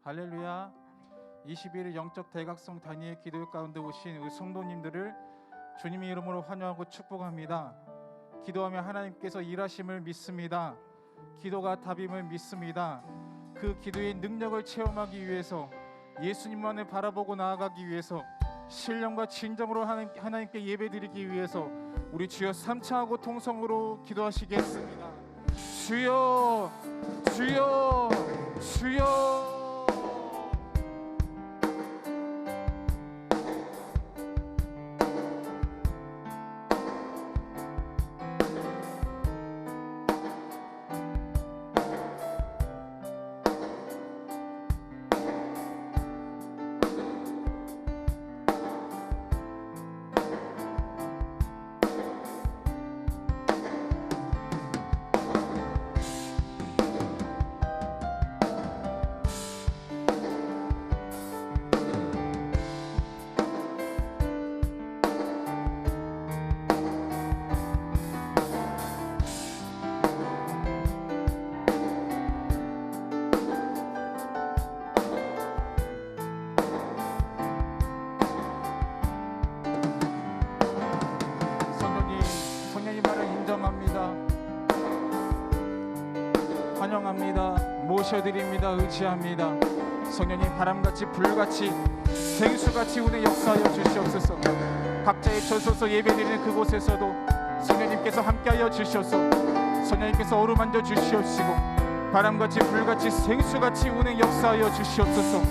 할렐루야. 21일 영적 대각성 단위의 기도 가운데 오신 우리 성도님들을 주님의 이름으로 환영하고 축복합니다. 기도하며 하나님께서 일하심을 믿습니다. 기도가 답임을 믿습니다. 그 기도의 능력을 체험하기 위해서 예수님만을 바라보고 나아가기 위해서 신령과 진정으로 하나님께 예배드리기 위해서 우리 주여 삼창하고 통성으로 기도하시겠습니다. 주여 주여 주여. 환영합니다. 모셔드립니다. 의지합니다. 성령님 바람같이 불같이 생수같이 운에 역사하여 주시옵소서. 각자의 처소서 예배드리는 그곳에서도 성령님께서 함께하여 주셔서 성령님께서 어루만져 주시옵시고 바람같이 불같이 생수같이 운에 역사하여 주시옵소서.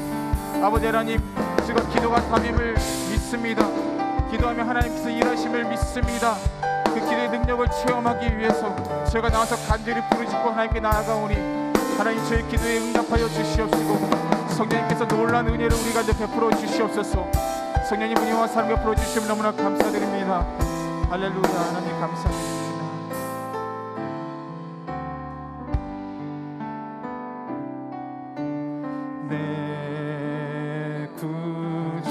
아버지 하나님, 지금 기도가 답임을 믿습니다. 기도하며 하나님께서 일하심을 믿습니다. 그 기도의 능력을 체험하기 위해서 저희가 나와서 간절히 부르짖고 하나님께 나아가오니 하나님 저희 기도에 응답하여 주시옵시고 성령님께서 놀라운 은혜를 우리 가운데 베풀어 주시옵소서. 성령님 은혜와 사랑 베풀어 주시면 너무나 감사드립니다. 할렐루야. 하나님 감사드립니다. 내 구주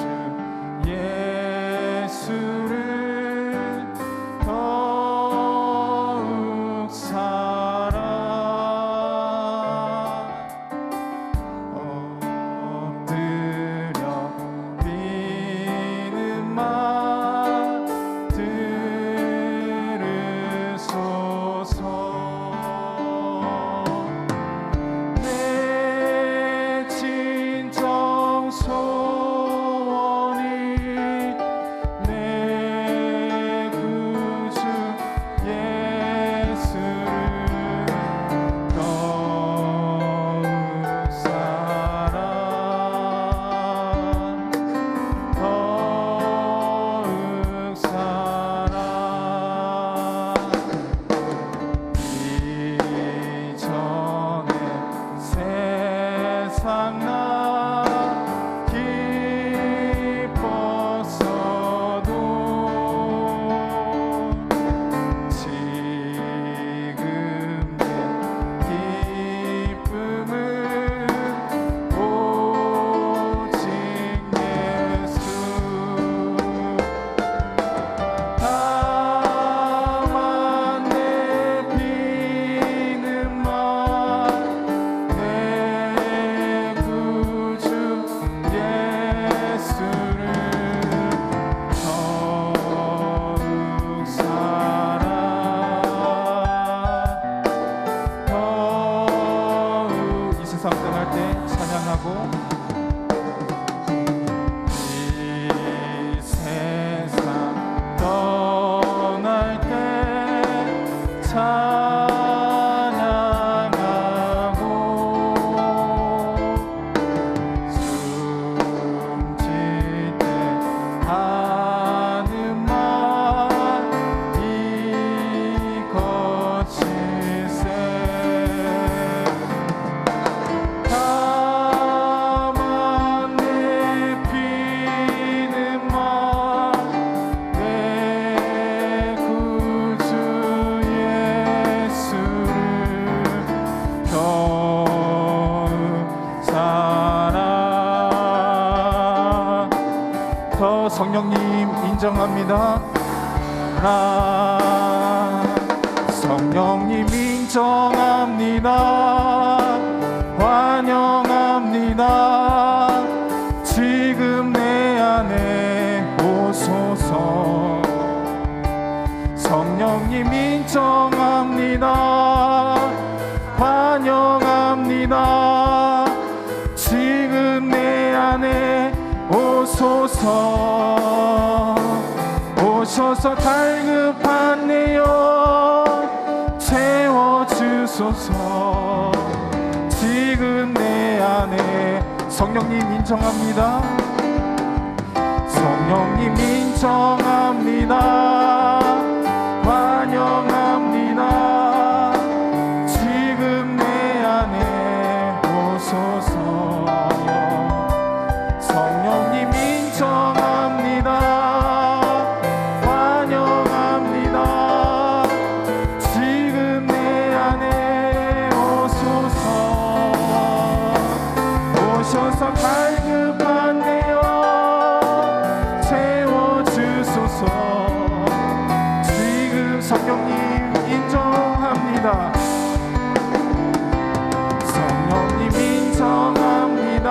예수를 성령님 인정합니다. 성령님 인정합니다. 환영합니다. 인정합니다. 지금 내 안에 오소서. 성령님 인정합니다. 환영합니다. 지금 내 안에 오소서. 오셔서 갈급한 내 영 채워주소서. 지금 내 안에 성령님 인정합니다. 성령님 인정합니다. 환영합니다. 지금 내 안에 오소서. 성령님 인정합니다. 환영합니다. 지금 내 안에 오소서. 오셔서 갈급한 내 영 채워주소서. 지금 성령님 인정합니다. 성령님 인정합니다.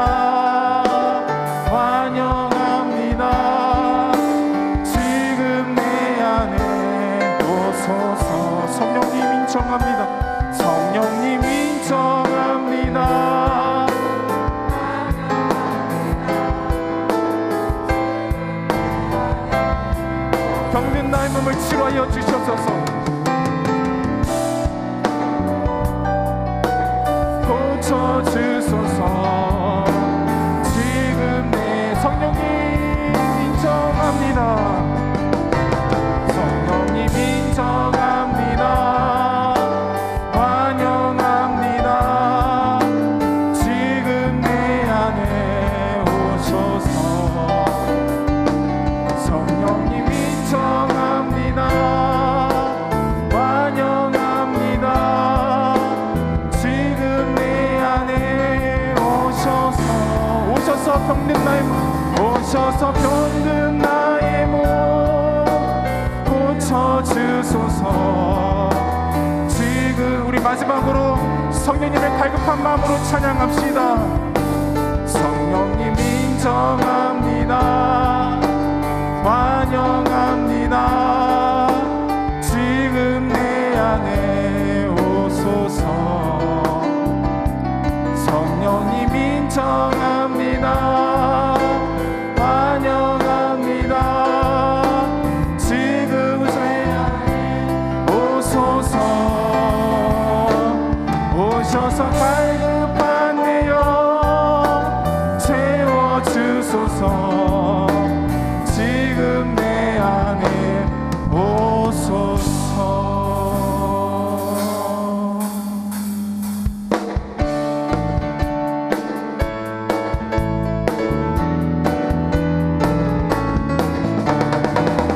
환영합니다. 지금 내 안에 오소서. 성령님 인정합니다. 성령님 인정합니다. 병든 나의 몸을 치료하여 주시옵소서. 고쳐주소서. 지금 내 성령님 인정합니다. 성령님 인정합니다. 환영합니다. 지금 내 안에 오소서. 성령님 인정합니다. 환영합니다. 지금 내 안에 오셔서. 오셔서 병든 나의 몸, 오셔서 병든 나의 몸 고쳐주소서. 지금 우리 마지막으로 성령님의 갈급한 마음으로 찬양합시다. 성령님 인정합니다. 환영합니다. 지금 내 안에 오소서. 성령님 인정합니다. 환영합니다. 지금 내 안에 오소서. 오셔서 갈급한 내 영 채워주소서. 지금 내 안에 오소서.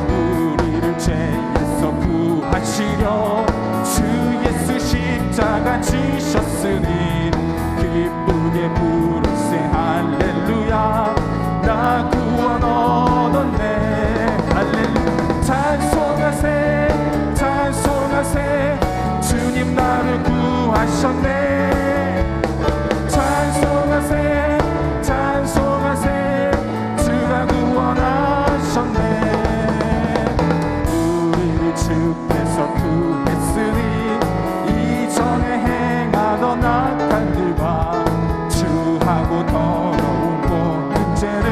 우리를 죄에서 구하시려 주 예수 십자가 지셨으니 기쁘게 부르세 할렐루야. 나 구원 얻었네. 할렐루야. 찬송하세 찬송하세. 주님 나를 구하셨네. 찬송하세 찬송하세. 주가 구원하셨네. 우리를 주께서 구했으니 이전에 행하던 악한들과 주하고 더러운 모든 죄를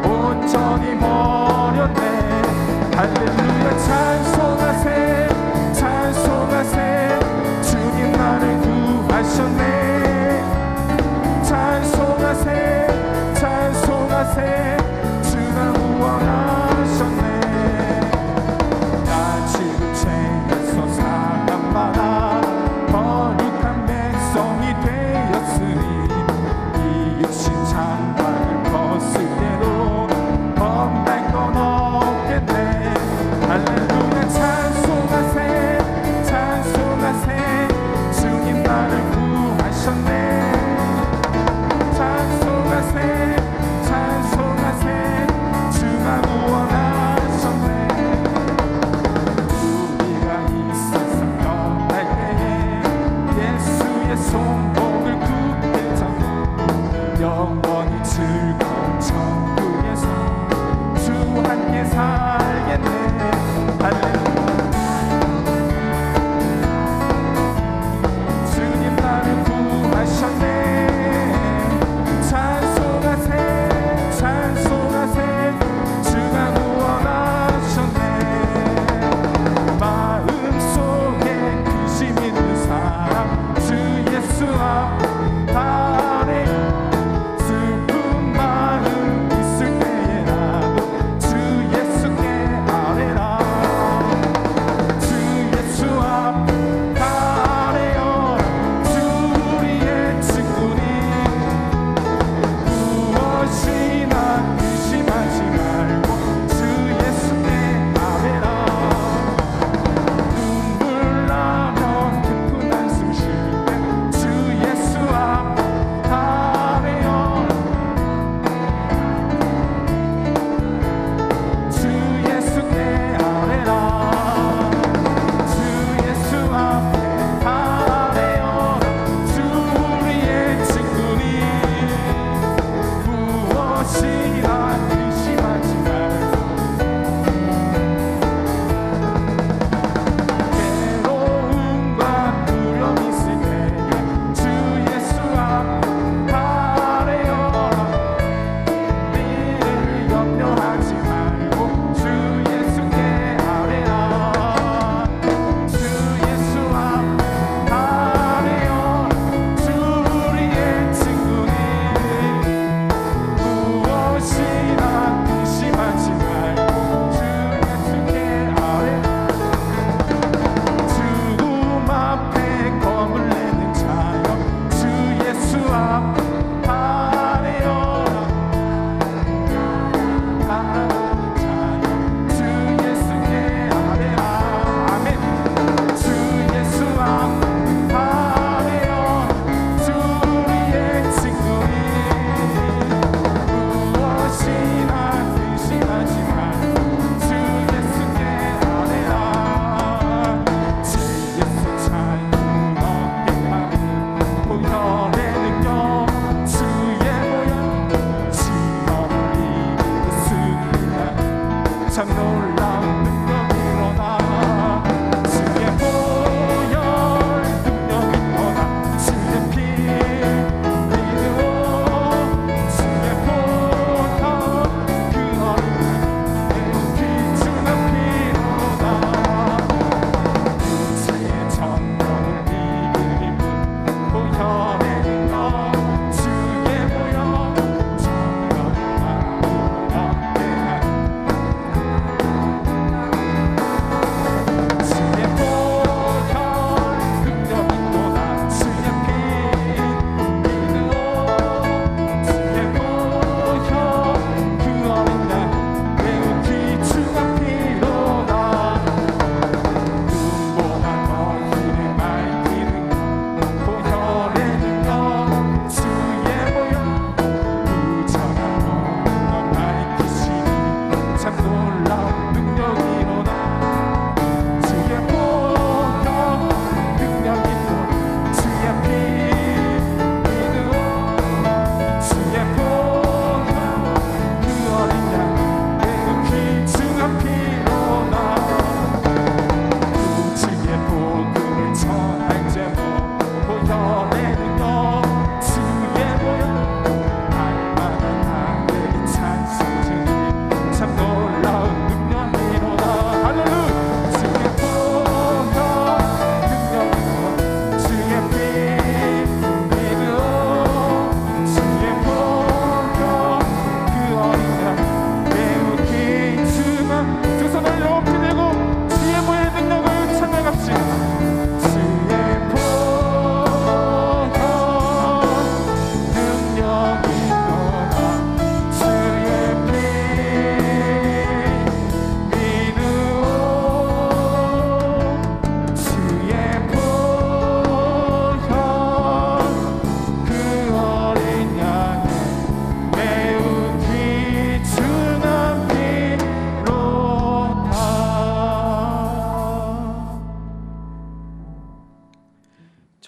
온전히 버렸네. 할렐루야. 찬송하세 찬송하세. 주님 나를 구하셨네. 찬송하세 찬송하세. 주가 구원하셨네. 나 지금 죄에서 사함받아 거룩한 백성이 되었으니 이 육신 장관을 벗을 때도 범할 건 없겠네. 할렐루야. 영원히 즐거운 천국에서 주와 함께 살겠네. 할렐루야. 주님 나를 구하셨네. 찬송하세 찬송하세 주가 구원하셨네. 마음속에 근심 있는 사람 주 예수 앞 아래 슬픈 마음 있을 때에라도 주 예수께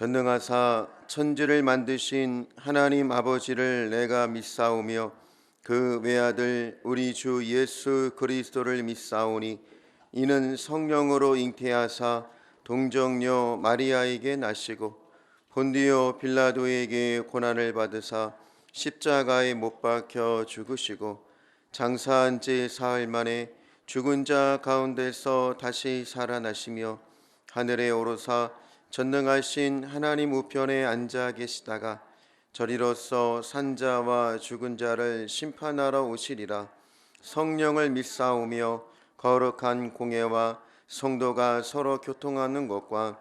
전능하사 천지를 만드신 하나님 아버지를 내가 믿사오며 그 외아들 우리 주 예수 그리스도를 믿사오니 이는 성령으로 잉태하사 동정녀 마리아에게 나시고 본디오 빌라도에게 고난을 받으사 십자가에 못 박혀 죽으시고 장사한 지 사흘 만에 죽은 자 가운데서 다시 살아나시며 하늘에 오르사 전능하신 하나님 우편에 앉아 계시다가 저리로서 산자와 죽은 자를 심판하러 오시리라. 성령을 믿사오며 거룩한 공예와 성도가 서로 교통하는 것과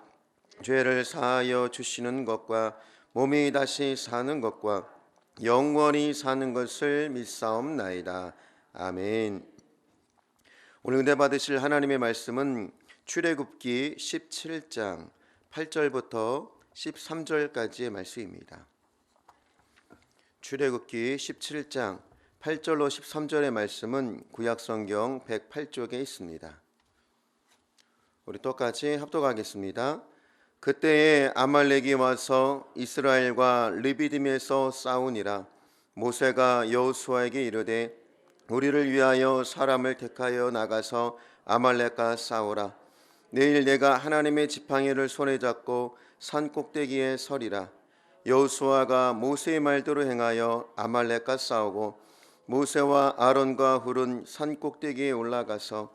죄를 사하여 주시는 것과 몸이 다시 사는 것과 영원히 사는 것을 믿사옵나이다. 아멘. 오늘 은혜 받으실 하나님의 말씀은 출애굽기 17장 8절부터 13절까지의 말씀입니다. 출애굽기 17장 8절로 13절의 말씀은 구약성경 108쪽에 있습니다. 우리 똑같이 합독하겠습니다. 그때에 아말렉이 와서 이스라엘과 르비딤에서 싸우니라. 모세가 여호수아에게 이르되 우리를 위하여 사람을 택하여 나가서 아말렉과 싸우라. 내일 내가 하나님의 지팡이를 손에 잡고 산 꼭대기에 서리라. 여호수아가 모세의 말대로 행하여 아말렉과 싸우고 모세와 아론과 훌은 산 꼭대기에 올라가서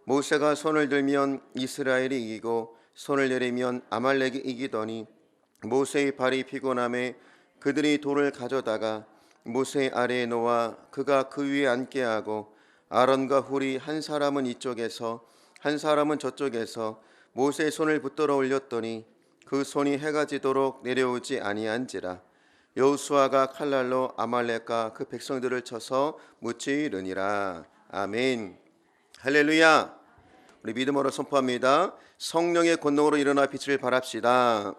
모세가 손을 들면 이스라엘이 이기고 손을 내리면 아말렉이 이기더니 모세의 발이 피곤함에 그들이 돌을 가져다가 모세 아래에 놓아 그가 그 위에 앉게 하고 아론과 훌이 한 사람은 이쪽에서 한 사람은 저쪽에서 모세의 손을 붙들어 올렸더니 그 손이 해가 지도록 내려오지 아니한지라. 여호수아가 칼날로 아말렉과 그 백성들을 쳐서 무찌르니라. 아멘. 할렐루야. 우리 믿음으로 선포합니다. 성령의 권능으로 일어나 빛을 발합시다.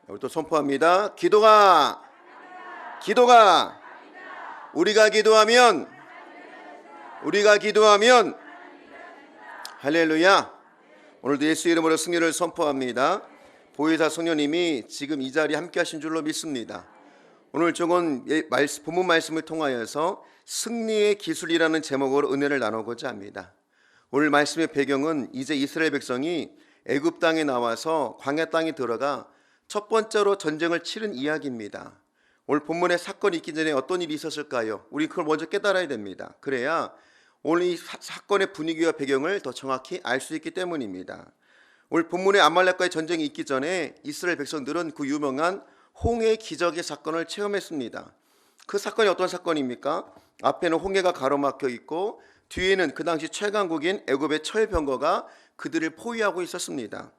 우리 또 선포합니다. 기도가 우리가 기도하면 할렐루야. 오늘도 예수 이름으로 승리를 선포합니다. 보혜사 성령님이 지금 이 자리에 함께 하신 줄로 믿습니다. 오늘 적은 본문 말씀을 통하여서 승리의 기술이라는 제목으로 은혜를 나누고자 합니다. 오늘 말씀의 배경은 이제 이스라엘 백성이 애굽 땅에 나와서 광야 땅에 들어가 첫 번째로 전쟁을 치른 이야기입니다. 오늘 본문에 사건이 있기 전에 어떤 일이 있었을까요? 우리 그걸 먼저 깨달아야 됩니다. 그래야 오늘 이 사건의 분위기와 배경을 더 정확히 알 수 있기 때문입니다. 오늘 본문에 아말렉과의 전쟁이 있기 전에 이스라엘 백성들은 그 유명한 홍해 기적의 사건을 체험했습니다. 그 사건이 어떤 사건입니까? 앞에는 홍해가 가로막혀 있고 뒤에는 그 당시 최강국인 애굽의 철병거가 그들을 포위하고 있었습니다.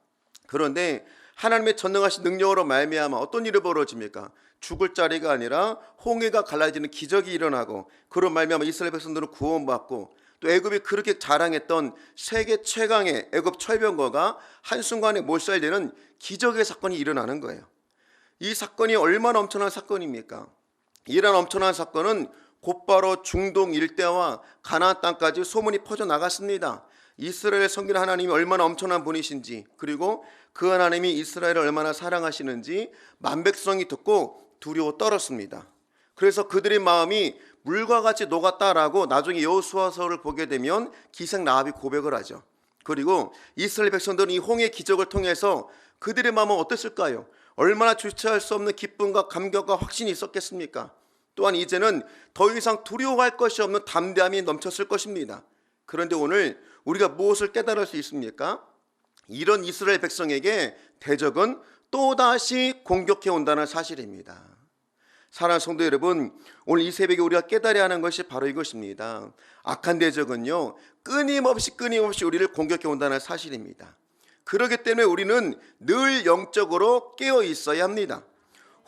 그런데 하나님의 전능하신 능력으로 말미암아 어떤 일이 벌어집니까? 죽을 자리가 아니라 홍해가 갈라지는 기적이 일어나고 그로 말미암아 이스라엘 백성들은 구원받고 또 애굽이 그렇게 자랑했던 세계 최강의 애굽 철병거가 한순간에 몰살되는 기적의 사건이 일어나는 거예요. 이 사건이 얼마나 엄청난 사건입니까? 이런 엄청난 사건은 곧바로 중동 일대와 가나안 땅까지 소문이 퍼져나갔습니다. 이스라엘 섬기는 하나님이 얼마나 엄청난 분이신지, 그리고 그 하나님이 이스라엘을 얼마나 사랑하시는지 만백성이 듣고 두려워 떨었습니다. 그래서 그들의 마음이 물과 같이 녹았다라고 나중에 여호수아서를 보게 되면 기생 라합이 고백을 하죠. 그리고 이스라엘 백성들은 이 홍해 기적을 통해서 그들의 마음은 어땠을까요? 얼마나 주체할 수 없는 기쁨과 감격과 확신이 있었겠습니까? 또한 이제는 더 이상 두려워할 것이 없는 담대함이 넘쳤을 것입니다. 그런데 오늘 우리가 무엇을 깨달을 수 있습니까? 이런 이스라엘 백성에게 대적은 또다시 공격해 온다는 사실입니다. 사랑하는 성도 여러분, 오늘 이 새벽에 우리가 깨달아야 하는 것이 바로 이것입니다. 악한 대적은요, 끊임없이 우리를 공격해 온다는 사실입니다. 그렇기 때문에 우리는 늘 영적으로 깨어 있어야 합니다.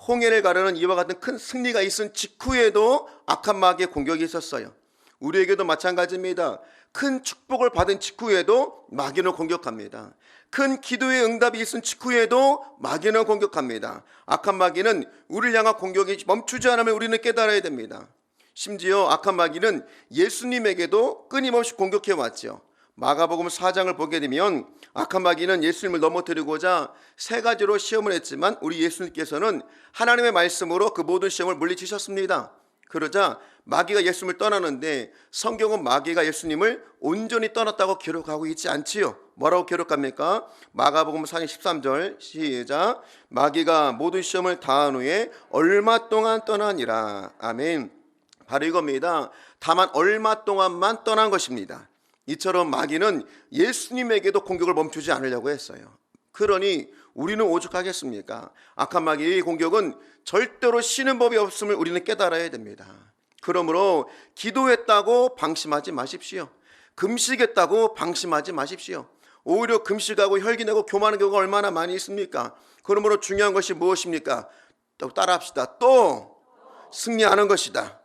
홍해를 가르는 이와 같은 큰 승리가 있은 직후에도 악한 마귀의 공격이 있었어요. 우리에게도 마찬가지입니다. 큰 축복을 받은 직후에도 마귀는 공격합니다. 큰 기도의 응답이 있은 직후에도 마귀는 공격합니다. 악한 마귀는 우리를 향한 공격이 멈추지 않으면 우리는 깨달아야 됩니다. 심지어 악한 마귀는 예수님에게도 끊임없이 공격해 왔죠. 마가복음 4장을 보게 되면 악한 마귀는 예수님을 넘어뜨리고자 세 가지로 시험을 했지만 우리 예수님께서는 하나님의 말씀으로 그 모든 시험을 물리치셨습니다. 그러자 마귀가 예수님을 떠나는데 성경은 마귀가 예수님을 온전히 떠났다고 기록하고 있지 않지요. 뭐라고 기록합니까? 마가복음 4장 13절 시작. 마귀가 모든 시험을 다한 후에 얼마 동안 떠나니라. 아멘. 바로 이겁니다. 다만 얼마 동안만 떠난 것입니다. 이처럼 마귀는 예수님에게도 공격을 멈추지 않으려고 했어요. 그러니 우리는 오죽하겠습니까? 악한 마귀의 공격은 절대로 쉬는 법이 없음을 우리는 깨달아야 됩니다. 그러므로 기도했다고 방심하지 마십시오. 금식했다고 방심하지 마십시오. 오히려 금식하고 혈기내고 교만한 경우가 얼마나 많이 있습니까? 그러므로 중요한 것이 무엇입니까? 또 따라합시다. 또 승리하는 것이다.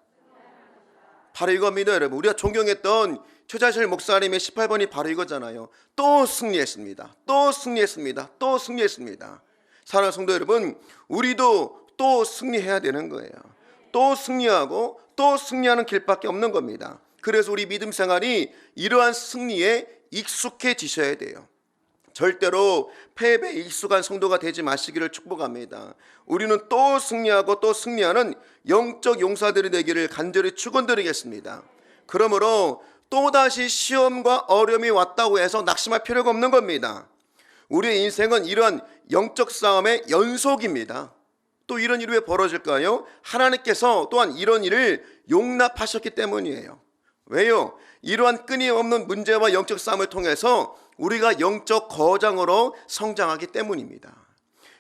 바로 이겁니다, 여러분. 우리가 존경했던 최자실 목사님의 18번이 바로 이거잖아요. 또 승리했습니다. 또 승리했습니다. 또 승리했습니다. 사랑하는 성도 여러분, 우리도 또 승리해야 되는 거예요. 또 승리하고 또 승리하는 길밖에 없는 겁니다. 그래서 우리 믿음 생활이 이러한 승리에 익숙해지셔야 돼요. 절대로 패배에 익숙한 성도가 되지 마시기를 축복합니다. 우리는 또 승리하고 또 승리하는 영적 용사들이 되기를 간절히 축원드리겠습니다. 그러므로 또다시 시험과 어려움이 왔다고 해서 낙심할 필요가 없는 겁니다. 우리의 인생은 이러한 영적 싸움의 연속입니다. 또 이런 일이 왜 벌어질까요? 하나님께서 또한 이런 일을 용납하셨기 때문이에요. 왜요? 이러한 끊임없는 문제와 영적 싸움을 통해서 우리가 영적 거장으로 성장하기 때문입니다.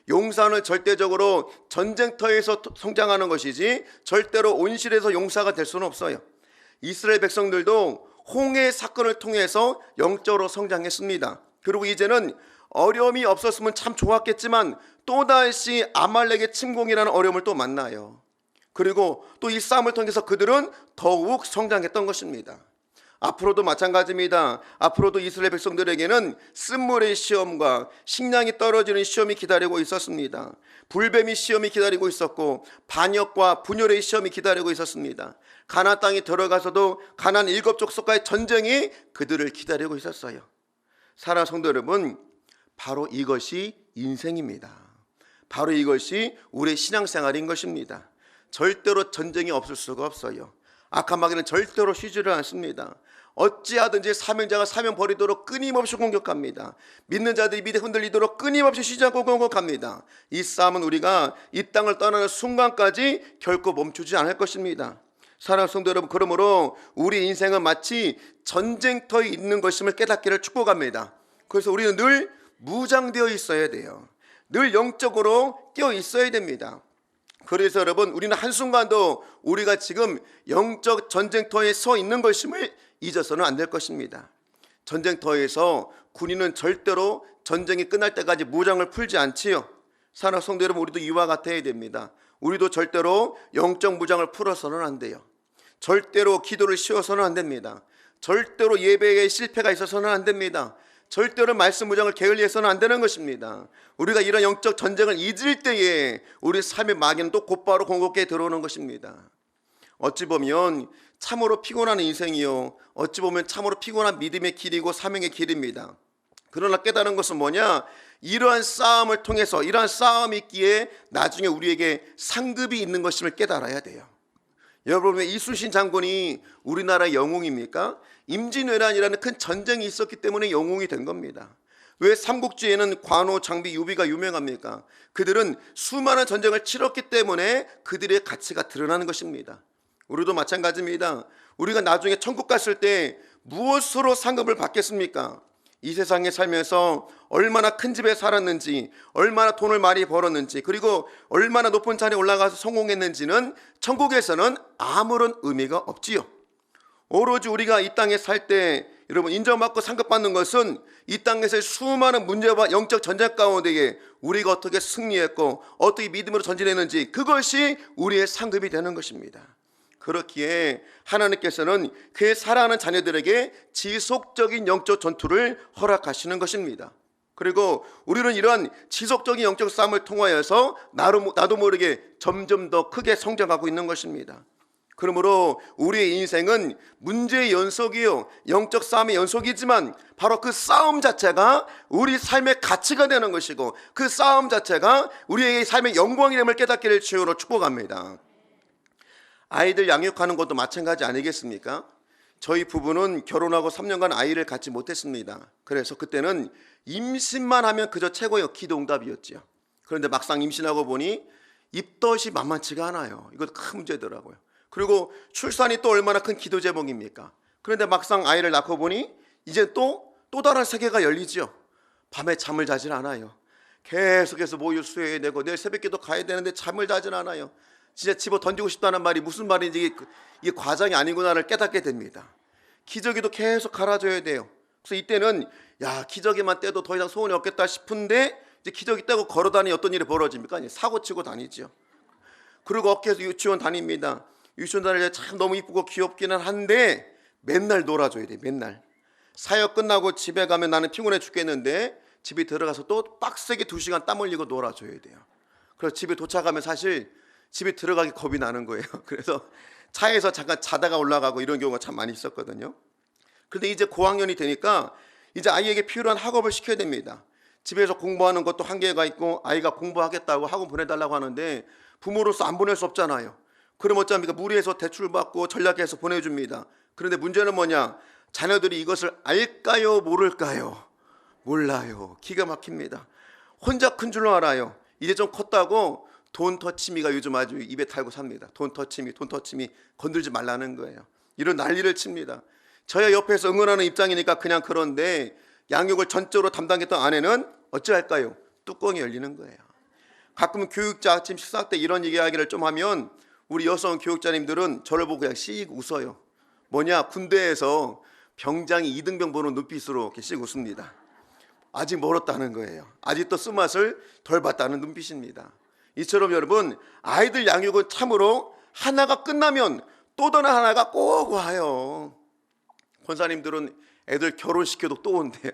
용사는 절대적으로 전쟁터에서 성장하는 것이지 절대로 온실에서 용사가 될 수는 없어요. 이스라엘 백성들도 홍해 사건을 통해서 영적으로 성장했습니다. 그리고 이제는 어려움이 없었으면 참 좋았겠지만 또다시 아말렉의 침공이라는 어려움을 또 만나요. 그리고 또 이 싸움을 통해서 그들은 더욱 성장했던 것입니다. 앞으로도 마찬가지입니다. 앞으로도 이스라엘 백성들에게는 쓴물의 시험과 식량이 떨어지는 시험이 기다리고 있었습니다. 불뱀이 시험이 기다리고 있었고 반역과 분열의 시험이 기다리고 있었습니다. 가나안 땅에 들어가서도 가나안 7족속과의 전쟁이 그들을 기다리고 있었어요. 사랑하는 성도 여러분, 바로 이것이 인생입니다. 바로 이것이 우리의 신앙생활인 것입니다. 절대로 전쟁이 없을 수가 없어요. 악한 마귀는 절대로 쉬지를 않습니다. 어찌하든지 사명자가 사명 버리도록 끊임없이 공격합니다. 믿는 자들이 믿에 흔들리도록 끊임없이 쉬지 않고 공격합니다. 이 싸움은 우리가 이 땅을 떠나는 순간까지 결코 멈추지 않을 것입니다. 사랑하는 성도 여러분, 그러므로 우리 인생은 마치 전쟁터에 있는 것임을 깨닫기를 축복합니다. 그래서 우리는 늘 무장되어 있어야 돼요. 늘 영적으로 깨어 있어야 됩니다. 그래서 여러분, 우리는 한순간도 우리가 지금 영적 전쟁터에 서 있는 것임을 잊어서는 안 될 것입니다. 전쟁터에서 군인은 절대로 전쟁이 끝날 때까지 무장을 풀지 않지요. 사랑하는 성도 여러분, 우리도 이와 같아야 됩니다. 우리도 절대로 영적 무장을 풀어서는 안 돼요. 절대로 기도를 쉬어서는 안 됩니다. 절대로 예배에 실패가 있어서는 안 됩니다. 절대로 말씀 무장을 게을리해서는 안 되는 것입니다. 우리가 이런 영적 전쟁을 잊을 때에 우리 삶의 마귀는 또 곧바로 공격에 들어오는 것입니다. 어찌 보면 참으로 피곤한 인생이요, 어찌 보면 참으로 피곤한 믿음의 길이고 사명의 길입니다. 그러나 깨달은 것은 뭐냐? 이러한 싸움을 통해서, 이러한 싸움이 있기에 나중에 우리에게 상급이 있는 것임을 깨달아야 돼요. 여러분, 왜 이순신 장군이 우리나라의 영웅입니까? 임진왜란이라는 큰 전쟁이 있었기 때문에 영웅이 된 겁니다. 왜 삼국지에는 관우, 장비, 유비가 유명합니까? 그들은 수많은 전쟁을 치렀기 때문에 그들의 가치가 드러나는 것입니다. 우리도 마찬가지입니다. 우리가 나중에 천국 갔을 때 무엇으로 상급을 받겠습니까? 이 세상에 살면서 얼마나 큰 집에 살았는지, 얼마나 돈을 많이 벌었는지, 그리고 얼마나 높은 자리에 올라가서 성공했는지는 천국에서는 아무런 의미가 없지요. 오로지 우리가 이 땅에 살 때 여러분 인정받고 상급받는 것은 이 땅에서의 수많은 문제와 영적 전쟁 가운데에 우리가 어떻게 승리했고 어떻게 믿음으로 전진했는지, 그것이 우리의 상급이 되는 것입니다. 그렇기에 하나님께서는 그의 사랑하는 자녀들에게 지속적인 영적 전투를 허락하시는 것입니다. 그리고 우리는 이러한 지속적인 영적 싸움을 통하여서 나도 모르게 점점 더 크게 성장하고 있는 것입니다. 그러므로 우리의 인생은 문제의 연속이요, 영적 싸움의 연속이지만 바로 그 싸움 자체가 우리 삶의 가치가 되는 것이고, 그 싸움 자체가 우리의 삶의 영광이 됨을 깨닫기를 주여로 축복합니다. 아이들 양육하는 것도 마찬가지 아니겠습니까? 저희 부부는 결혼하고 3년간 아이를 갖지 못했습니다. 그래서 그때는 임신만 하면 그저 최고의 기도응답이었죠. 그런데 막상 임신하고 보니 입덧이 만만치가 않아요. 이거 큰 문제더라고요. 그리고 출산이 또 얼마나 큰 기도 제목입니까? 그런데 막상 아이를 낳고 보니 이제 또 다른 세계가 열리죠. 밤에 잠을 자질 않아요. 계속해서 모유 수행해야 되고 내일 새벽기도 가야 되는데 잠을 자질 않아요. 진짜 집어 던지고 싶다는 말이 무슨 말인지 이게 과장이 아니구나를 깨닫게 됩니다. 기저귀도 계속 갈아줘야 돼요. 그래서 이때는 야, 기저귀만 떼도 더 이상 소원이 없겠다 싶은데 이제 기저귀 떼고 걸어다니 어떤 일이 벌어집니까? 사고 치고 다니죠. 그리고 어깨에서 유치원 다닙니다. 유치원 다닐 때 참 너무 이쁘고 귀엽기는 한데 맨날 놀아줘야 돼. 맨날 사역 끝나고 집에 가면 나는 피곤해 죽겠는데 집에 들어가서 또 빡세게 2시간 땀 흘리고 놀아줘야 돼요. 그래서 집에 도착하면 사실 집에 들어가기 겁이 나는 거예요. 그래서 차에서 잠깐 자다가 올라가고 이런 경우가 참 많이 있었거든요. 그런데 이제 고학년이 되니까 이제 아이에게 필요한 학업을 시켜야 됩니다. 집에서 공부하는 것도 한계가 있고 아이가 공부하겠다고 학원 보내달라고 하는데 부모로서 안 보낼 수 없잖아요. 그럼 어쩌합니까? 무리해서 대출받고 전략해서 보내줍니다. 그런데 문제는 뭐냐? 자녀들이 이것을 알까요? 모를까요? 몰라요. 기가 막힙니다. 혼자 큰 줄로 알아요. 이제 좀 컸다고 돈 터치미가 요즘 아주 입에 달고 삽니다. 돈 터치미 건들지 말라는 거예요. 이런 난리를 칩니다. 저야 옆에서 응원하는 입장이니까 그냥 그런데 양육을 전적으로 담당했던 아내는 어찌할까요? 뚜껑이 열리는 거예요. 가끔 교육자 아침 식사 때 이런 이야기를 좀 하면 우리 여성 교육자님들은 저를 보고 그냥 씩 웃어요. 뭐냐? 군대에서 병장이 이등병 보는 눈빛으로 이렇게 씩 웃습니다. 아직 멀었다는 거예요. 아직도 쓴맛을 덜 봤다는 눈빛입니다. 이처럼 여러분, 아이들 양육은 참으로 하나가 끝나면 또 다른 하나가 꼭 와요. 권사님들은 애들 결혼시켜도 또 온대요.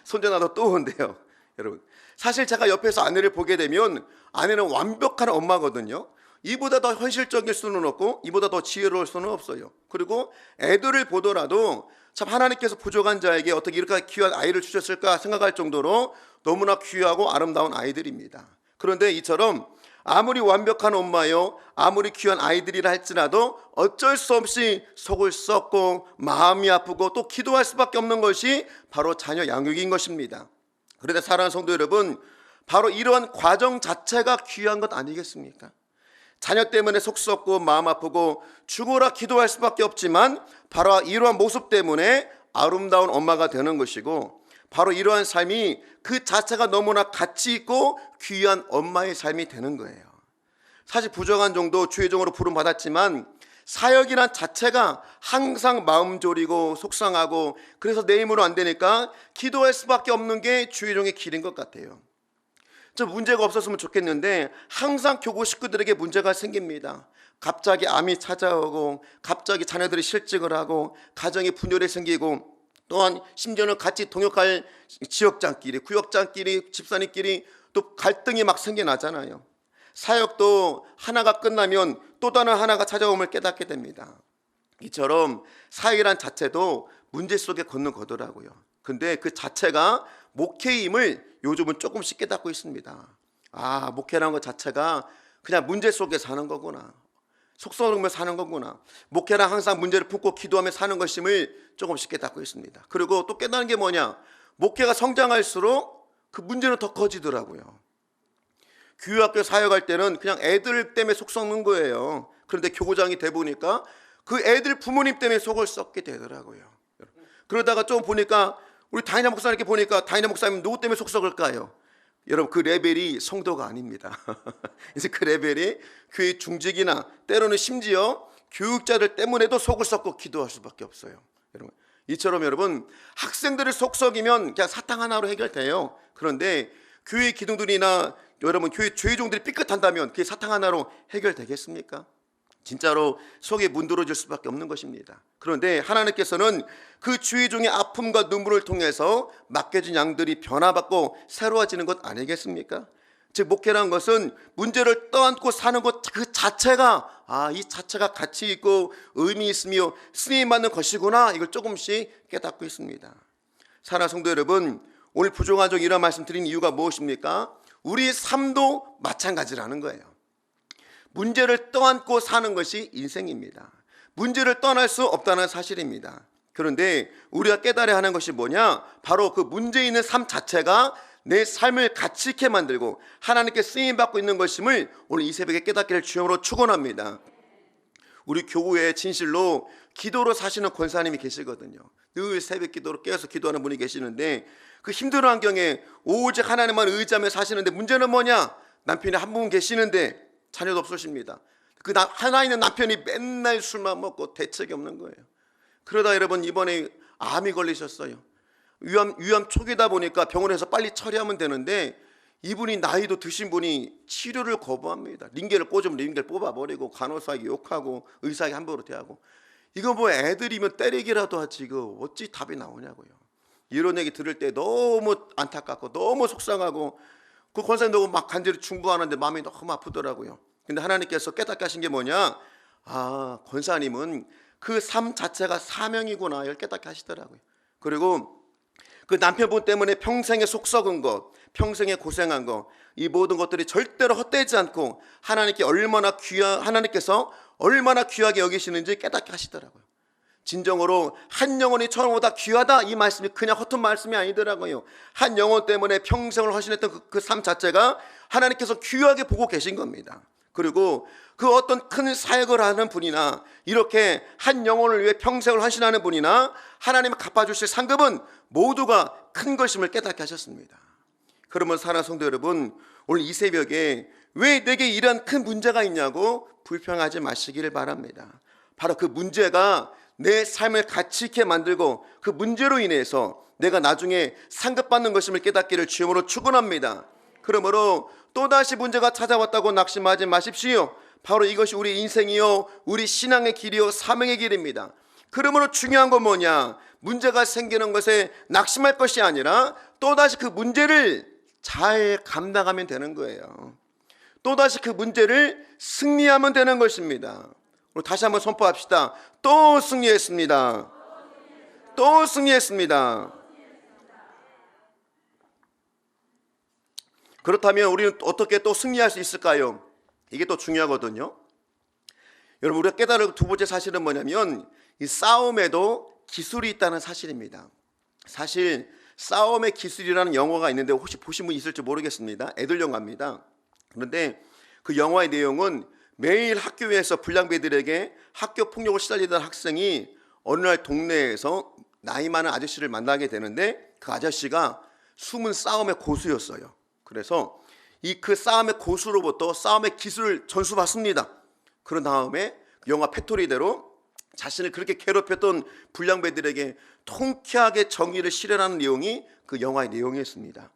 손자나도 또 온대요. 여러분, 사실 제가 옆에서 아내를 보게 되면 아내는 완벽한 엄마거든요. 이보다 더 현실적일 수는 없고 이보다 더 지혜로울 수는 없어요. 그리고 애들을 보더라도 참 하나님께서 부족한 자에게 어떻게 이렇게 귀한 아이를 주셨을까 생각할 정도로 너무나 귀하고 아름다운 아이들입니다. 그런데 이처럼 아무리 완벽한 엄마요, 아무리 귀한 아이들이라 할지라도 어쩔 수 없이 속을 썩고 마음이 아프고 또 기도할 수밖에 없는 것이 바로 자녀 양육인 것입니다. 그런데 사랑하는 성도 여러분, 바로 이러한 과정 자체가 귀한 것 아니겠습니까? 자녀 때문에 속 썩고 마음 아프고 죽어라 기도할 수밖에 없지만 바로 이러한 모습 때문에 아름다운 엄마가 되는 것이고, 바로 이러한 삶이 그 자체가 너무나 가치 있고 귀한 엄마의 삶이 되는 거예요. 사실 부정한 정도 주의종으로 부름받았지만 사역이란 자체가 항상 마음 졸이고 속상하고, 그래서 내 힘으로 안 되니까 기도할 수밖에 없는 게 주의종의 길인 것 같아요. 좀 문제가 없었으면 좋겠는데 항상 교구 식구들에게 문제가 생깁니다. 갑자기 암이 찾아오고, 갑자기 자녀들이 실직을 하고, 가정이 분열이 생기고, 또한 심지어는 같이 동역할 지역장끼리, 구역장끼리, 집사님끼리 또 갈등이 막 생겨나잖아요. 사역도 하나가 끝나면 또 다른 하나가 찾아옴을 깨닫게 됩니다. 이처럼 사역이란 자체도 문제 속에 걷는 거더라고요. 근데 그 자체가 목회임을 요즘은 조금씩 깨닫고 있습니다. 아, 목회라는 것 자체가 그냥 문제 속에 사는 거구나, 속 썩으며 사는 거구나, 목회란 항상 문제를 품고 기도하며 사는 것임을 조금씩 깨닫고 있습니다. 그리고 또 깨닫는 게 뭐냐, 목회가 성장할수록 그 문제는 더 커지더라고요. 교육학교 사역할 때는 그냥 애들 때문에 속 썩는 거예요. 그런데 교구장이 돼 보니까 그 애들 부모님 때문에 속을 썩게 되더라고요. 그러다가 좀 보니까 우리 다이나 목사님께 보니까 다이나 목사님 누구 때문에 속 썩을까요? 여러분, 그 레벨이 성도가 아닙니다. 이제 그 레벨이 교회 중직이나 때로는 심지어 교육자들 때문에도 속을 썩고 기도할 수밖에 없어요. 여러분, 이처럼 여러분, 학생들을 속 썩이면 그냥 사탕 하나로 해결돼요. 그런데 교회 기둥들이나 여러분 교회 주의종들이 삐끗한다면 그게 사탕 하나로 해결되겠습니까? 진짜로 속에 문드러질 수밖에 없는 것입니다. 그런데 하나님께서는 그 주의종의 아픔과 눈물을 통해서 맡겨진 양들이 변화받고 새로워지는 것 아니겠습니까? 즉 목회라는 것은 문제를 떠안고 사는 것 그 자체가 이 자체가 가치 있고 의미 있으며 쓰임 받는 것이구나, 이걸 조금씩 깨닫고 있습니다. 사랑하는 성도 여러분, 오늘 부족한 이런 말씀 드린 이유가 무엇입니까? 우리 삶도 마찬가지라는 거예요. 문제를 떠안고 사는 것이 인생입니다. 문제를 떠날 수 없다는 사실입니다. 그런데 우리가 깨달아야 하는 것이 뭐냐? 바로 그 문제 있는 삶 자체가 내 삶을 가치 있게 만들고 하나님께 쓰임받고 있는 것임을 오늘 이 새벽에 깨닫기를 주님으로 축원합니다. 우리 교구에 진실로 기도로 사시는 권사님이 계시거든요. 늘 새벽 기도로 깨어서 기도하는 분이 계시는데, 그 힘든 환경에 오직 하나님만 의지하며 사시는데 문제는 뭐냐? 남편이 한 분 계시는데 자녀도 없으십니다. 그 하나 있는 남편이 맨날 술만 먹고 대책이 없는 거예요. 그러다 여러분 이번에 암이 걸리셨어요. 위암 초기다 보니까 병원에서 빨리 처리하면 되는데, 이분이 나이도 드신 분이 치료를 거부합니다. 링겔을 꽂으면 링겔 뽑아버리고 간호사에게 욕하고 의사에게 함부로 대하고, 이거 뭐 애들이면 때리기라도 하지 이거 어찌 답이 나오냐고요. 이런 얘기 들을 때 너무 안타깝고 너무 속상하고, 그 권사님도 막 간절히 중보하는데 마음이 너무 아프더라고요. 근데 하나님께서 깨닫게 하신 게 뭐냐? 권사님은 그 삶 자체가 사명이구나, 이걸 깨닫게 하시더라고요. 그리고 그 남편분 때문에 평생에 속 썩은 것, 평생에 고생한 것, 이 모든 것들이 절대로 헛되지 않고 하나님께서 얼마나 귀하게 여기시는지 깨닫게 하시더라고요. 진정으로 한 영혼이 천원보다 귀하다, 이 말씀이 그냥 허튼 말씀이 아니더라고요. 한 영혼 때문에 평생을 헌신했던 그 삶 자체가 하나님께서 귀하게 보고 계신 겁니다. 그리고 그 어떤 큰 사역을 하는 분이나 이렇게 한 영혼을 위해 평생을 헌신하는 분이나 하나님이 갚아주실 상급은 모두가 큰 것임을 깨닫게 하셨습니다. 그러면 사랑하는 성도 여러분, 오늘 이 새벽에 왜 내게 이런 큰 문제가 있냐고 불평하지 마시기를 바랍니다. 바로 그 문제가 내 삶을 가치 있게 만들고 그 문제로 인해서 내가 나중에 상급받는 것임을 깨닫기를 주님으로 축원합니다. 그러므로 또다시 문제가 찾아왔다고 낙심하지 마십시오. 바로 이것이 우리 인생이요, 우리 신앙의 길이요, 사명의 길입니다. 그러므로 중요한 건 뭐냐? 문제가 생기는 것에 낙심할 것이 아니라 또다시 그 문제를 잘 감당하면 되는 거예요. 또다시 그 문제를 승리하면 되는 것입니다. 다시 한번 선포합시다. 또 승리했습니다. 또 승리했습니다. 그렇다면 우리는 어떻게 또 승리할 수 있을까요? 이게 또 중요하거든요. 여러분, 우리가 깨달을 두 번째 사실은 뭐냐면 이 싸움에도 기술이 있다는 사실입니다. 사실 싸움의 기술이라는 영화가 있는데 혹시 보신 분 있을지 모르겠습니다. 애들 영화입니다. 그런데 그 영화의 내용은 매일 학교에서 불량배들에게 학교 폭력을 시달리던 학생이 어느 날 동네에서 나이 많은 아저씨를 만나게 되는데, 그 아저씨가 숨은 싸움의 고수였어요. 그래서 그 싸움의 고수로부터 싸움의 기술을 전수받습니다. 그런 다음에 영화 패토리대로 자신을 그렇게 괴롭혔던 불량배들에게 통쾌하게 정의를 실현하는 내용이 그 영화의 내용이었습니다.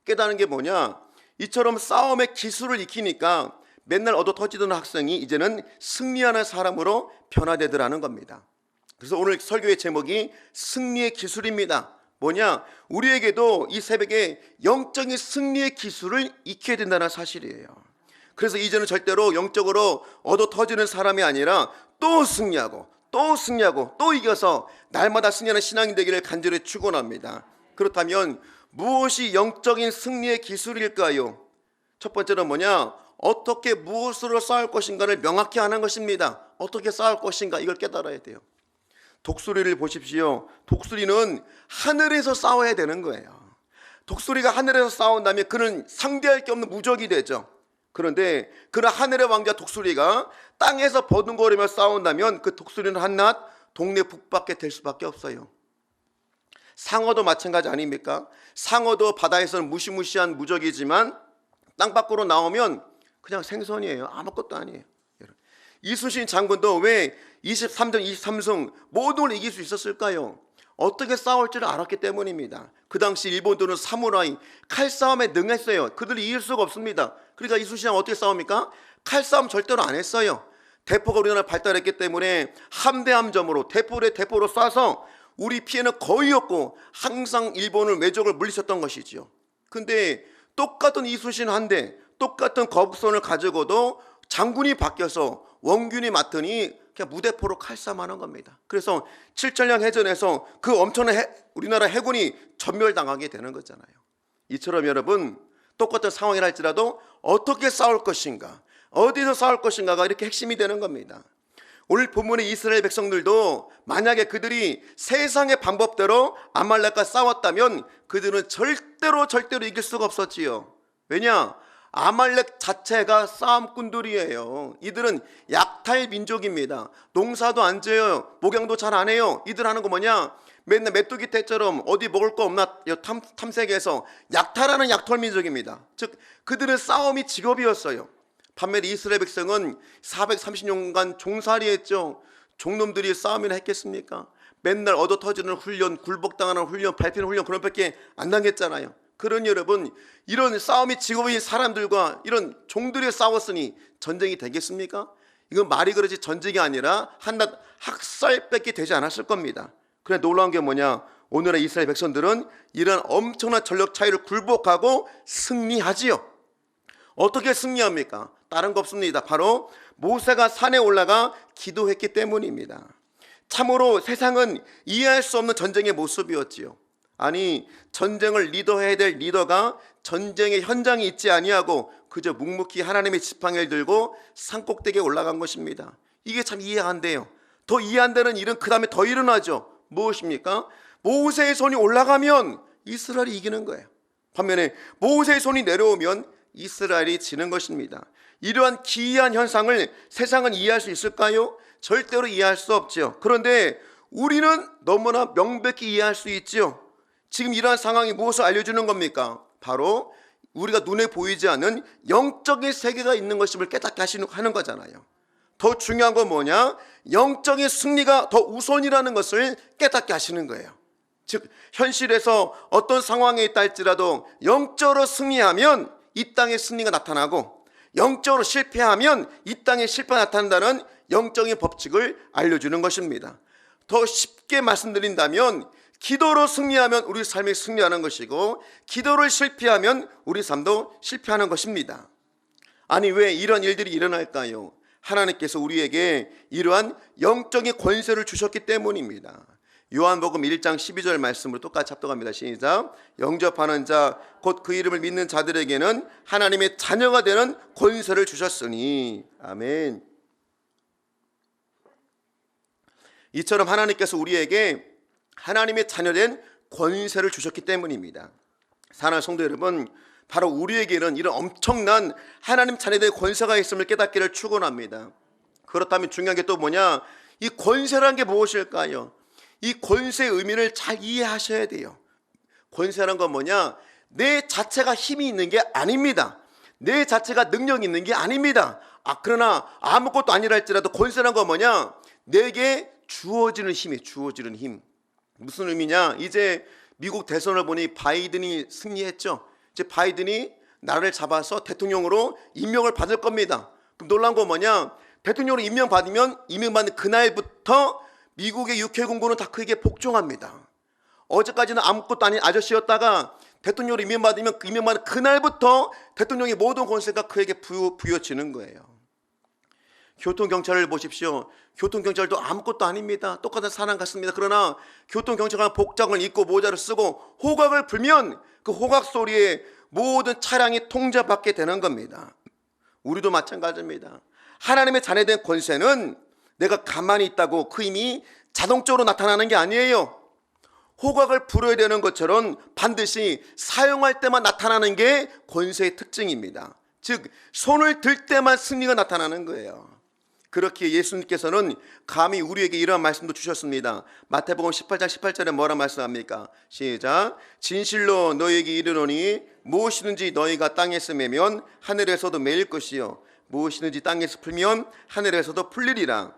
깨달은 게 뭐냐? 이처럼 싸움의 기술을 익히니까 맨날 얻어 터지던 학생이 이제는 승리하는 사람으로 변화되더라는 겁니다. 그래서 오늘 설교의 제목이 승리의 기술입니다. 뭐냐? 우리에게도 이 새벽에 영적인 승리의 기술을 익혀야 된다는 사실이에요. 그래서 이제는 절대로 영적으로 얻어 터지는 사람이 아니라 또 승리하고 또 승리하고 또 이겨서 날마다 승리하는 신앙이 되기를 간절히 축원합니다. 그렇다면 무엇이 영적인 승리의 기술일까요? 첫 번째는 뭐냐? 어떻게 무엇으로 싸울 것인가를 명확히 하는 것입니다. 어떻게 싸울 것인가, 이걸 깨달아야 돼요. 독수리를 보십시오. 독수리는 하늘에서 싸워야 되는 거예요. 독수리가 하늘에서 싸운다면 그는 상대할 게 없는 무적이 되죠. 그런데 그런 하늘의 왕자 독수리가 땅에서 버둥거리며 싸운다면 그 독수리는 한낱 동네 북밖에 될 수밖에 없어요. 상어도 마찬가지 아닙니까? 상어도 바다에서는 무시무시한 무적이지만 땅 밖으로 나오면 그냥 생선이에요. 아무것도 아니에요. 이순신 장군도 왜 23전 23승 모든 걸 이길 수 있었을까요? 어떻게 싸울 줄 알았기 때문입니다. 그 당시 일본들은 사무라이 칼싸움에 능했어요. 그들이 이길 수가 없습니다. 그러니까 이순신은 어떻게 싸웁니까? 칼싸움 절대로 안 했어요. 대포가 우리나라 발달했기 때문에 함대함점으로 대포로 쏴서 우리 피해는 거의 없고 항상 일본을 외적을 물리쳤던 것이지요. 근데 똑같은 이순신 한데 똑같은 거북선을 가지고도 장군이 바뀌어서 원균이 맡으니 그냥 무대포로 칼싸움하는 겁니다. 그래서 7전량 해전에서 그 엄청난 우리나라 해군이 전멸당하게 되는 거잖아요. 이처럼 여러분, 똑같은 상황이라 할지라도 어떻게 싸울 것인가, 어디서 싸울 것인가가 이렇게 핵심이 되는 겁니다. 오늘 본문의 이스라엘 백성들도 만약에 그들이 세상의 방법대로 아말렉과 싸웠다면 그들은 절대로 이길 수가 없었지요. 왜냐? 아말렉 자체가 싸움꾼들이에요. 이들은 약탈 민족입니다. 농사도 안 지어요. 목양도 잘 안 해요. 이들 하는 거 뭐냐? 맨날 메뚜기 떼처럼 어디 먹을 거 없나 탐색해서 약탈하는 약탈 민족입니다. 즉 그들은 싸움이 직업이었어요. 반면에 이스라엘 백성은 430년간 종살이했죠. 종놈들이 싸움이나 했겠습니까? 맨날 얻어 터지는 훈련, 굴복당하는 훈련, 밟히는 훈련 그런 밖에 안 당했잖아요. 그러니 여러분, 이런 싸움이 직업인 사람들과 이런 종들이 싸웠으니 전쟁이 되겠습니까? 이건 말이 그렇지 전쟁이 아니라 한낱 학살밖에 되지 않았을 겁니다. 그래 놀라운 게 뭐냐? 오늘의 이스라엘 백성들은 이런 엄청난 전력 차이를 굴복하고 승리하지요. 어떻게 승리합니까? 다른 거 없습니다. 바로 모세가 산에 올라가 기도했기 때문입니다. 참으로 세상은 이해할 수 없는 전쟁의 모습이었지요. 아니, 전쟁을 리더해야 될 리더가 전쟁의 현장에 있지 아니하고 그저 묵묵히 하나님의 지팡이를 들고 산꼭대기에 올라간 것입니다. 이게 참 이해가 안 돼요. 더 이해 안 되는 일은 그 다음에 더 일어나죠. 무엇입니까? 모세의 손이 올라가면 이스라엘이 이기는 거예요. 반면에 모세의 손이 내려오면 이스라엘이 지는 것입니다. 이러한 기이한 현상을 세상은 이해할 수 있을까요? 절대로 이해할 수 없죠. 그런데 우리는 너무나 명백히 이해할 수 있죠. 지금 이러한 상황이 무엇을 알려주는 겁니까? 바로 우리가 눈에 보이지 않는 영적인 세계가 있는 것임을 깨닫게 하는 거잖아요. 더 중요한 건 뭐냐? 영적인 승리가 더 우선이라는 것을 깨닫게 하시는 거예요. 즉 현실에서 어떤 상황에 있다 할지라도 영적으로 승리하면 이 땅의 승리가 나타나고 영적으로 실패하면 이 땅의 실패가 나타난다는 영적인 법칙을 알려주는 것입니다. 더 쉽게 말씀드린다면 기도로 승리하면 우리 삶이 승리하는 것이고 기도를 실패하면 우리 삶도 실패하는 것입니다. 아니 왜 이런 일들이 일어날까요? 하나님께서 우리에게 이러한 영적인 권세를 주셨기 때문입니다. 요한복음 1장 12절 말씀으로 똑같이 합독합니다. 시작. 영접하는 자 곧 그 이름을 믿는 자들에게는 하나님의 자녀가 되는 권세를 주셨으니. 아멘. 이처럼 하나님께서 우리에게 하나님의 자녀된 권세를 주셨기 때문입니다. 사랑하는 성도 여러분, 바로 우리에게는 이런 엄청난 하나님 자녀된 권세가 있음을 깨닫기를 축원합니다. 그렇다면 중요한 게 또 뭐냐? 이 권세라는 게 무엇일까요? 이 권세의 의미를 잘 이해하셔야 돼요. 권세라는 건 뭐냐? 내 자체가 힘이 있는 게 아닙니다. 내 자체가 능력이 있는 게 아닙니다. 그러나 아무것도 아니라 할지라도 권세라는 건 뭐냐? 내게 주어지는 힘이 주어지는 힘. 무슨 의미냐? 이제 미국 대선을 보니 바이든이 승리했죠. 이제 바이든이 나라를 잡아서 대통령으로 임명을 받을 겁니다. 그럼 놀라운 건 뭐냐? 대통령으로 임명받으면 임명받는 그날부터 미국의 육해공군은 다 그에게 복종합니다. 어제까지는 아무것도 아닌 아저씨였다가 대통령으로 임명받으면 임명받는 그날부터 대통령의 모든 권세가 그에게 부여지는 거예요. 교통경찰을 보십시오. 교통경찰도 아무것도 아닙니다. 똑같은 사람 같습니다. 그러나 교통경찰관 복장을 입고 모자를 쓰고 호각을 불면 그 호각 소리에 모든 차량이 통제받게 되는 겁니다. 우리도 마찬가지입니다. 하나님의 자녀된 권세는 내가 가만히 있다고 그 힘이 자동적으로 나타나는 게 아니에요. 호각을 불어야 되는 것처럼 반드시 사용할 때만 나타나는 게 권세의 특징입니다. 즉 손을 들 때만 승리가 나타나는 거예요. 그렇게 예수님께서는 감히 우리에게 이러한 말씀도 주셨습니다. 마태복음 18장 18절에 뭐라 말씀합니까? 시작. 진실로 너희에게 이르노니 무엇이든지 너희가 땅에서 매면 하늘에서도 매일 것이요 무엇이든지 땅에서 풀면 하늘에서도 풀리리라.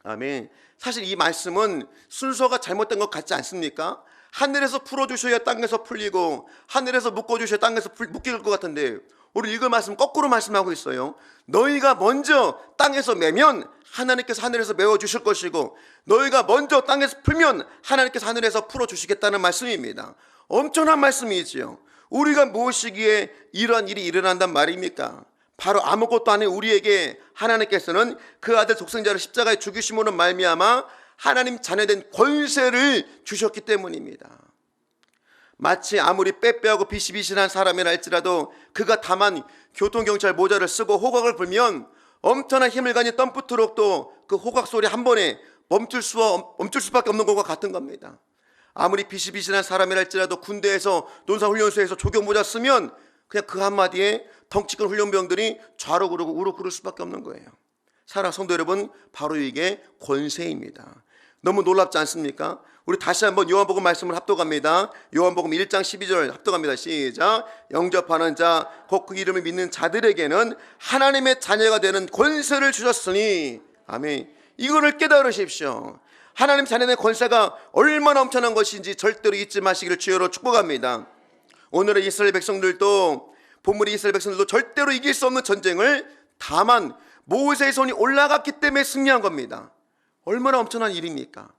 아멘. 사실 이 말씀은 순서가 잘못된 것 같지 않습니까? 하늘에서 풀어주셔야 땅에서 풀리고 하늘에서 묶어주셔야 땅에서 묶일 것 같은데 우리 읽을 말씀 거꾸로 말씀하고 있어요. 너희가 먼저 땅에서 매면 하나님께서 하늘에서 메워주실 것이고 너희가 먼저 땅에서 풀면 하나님께서 하늘에서 풀어주시겠다는 말씀입니다. 엄청난 말씀이지요. 우리가 무엇이기에 이러한 일이 일어난단 말입니까? 바로 아무것도 아닌 우리에게 하나님께서는 그 아들 독생자를 십자가에 죽이심으로 말미암아 하나님 자녀된 권세를 주셨기 때문입니다. 마치 아무리 빼빼하고 비실비실한 사람이라 할지라도 그가 다만 교통경찰 모자를 쓰고 호각을 불면 엄청난 힘을 가진 덤프트럭도 그 호각 소리 한 번에 멈출 수밖에 없는 것과 같은 겁니다. 아무리 비실비실한 사람이라 할지라도 군대에서 논사훈련소에서 조교 모자 쓰면 그냥 그 한마디에 덩치큰 훈련병들이 좌로 그러고 우로 그럴 수밖에 없는 거예요. 사랑하는 성도 여러분, 바로 이게 권세입니다. 너무 놀랍지 않습니까? 우리 다시 한번 요한복음 말씀을 합독합니다. 요한복음 1장 12절 합독합니다. 시작. 영접하는 자 곧 그 이름을 믿는 자들에게는 하나님의 자녀가 되는 권세를 주셨으니 아멘. 이거를 깨달으십시오. 하나님 자녀의 권세가 얼마나 엄청난 것인지 절대로 잊지 마시기를 주여로 축복합니다. 오늘의 이스라엘 백성들도 본문의 이스라엘 백성들도 절대로 이길 수 없는 전쟁을 다만 모세의 손이 올라갔기 때문에 승리한 겁니다. 얼마나 엄청난 일입니까?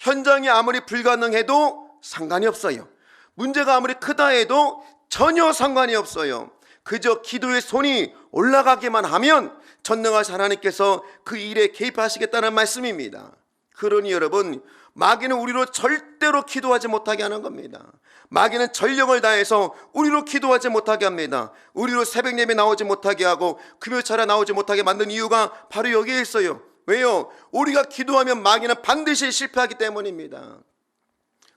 현장이 아무리 불가능해도 상관이 없어요. 문제가 아무리 크다 해도 전혀 상관이 없어요. 그저 기도의 손이 올라가기만 하면 전능하신 하나님께서 그 일에 개입하시겠다는 말씀입니다. 그러니 여러분, 마귀는 우리로 절대로 기도하지 못하게 하는 겁니다. 마귀는 전력을 다해서 우리로 기도하지 못하게 합니다. 우리로 새벽 예배 나오지 못하게 하고 금요차례 나오지 못하게 만든 이유가 바로 여기에 있어요. 왜요? 우리가 기도하면 마귀는 반드시 실패하기 때문입니다.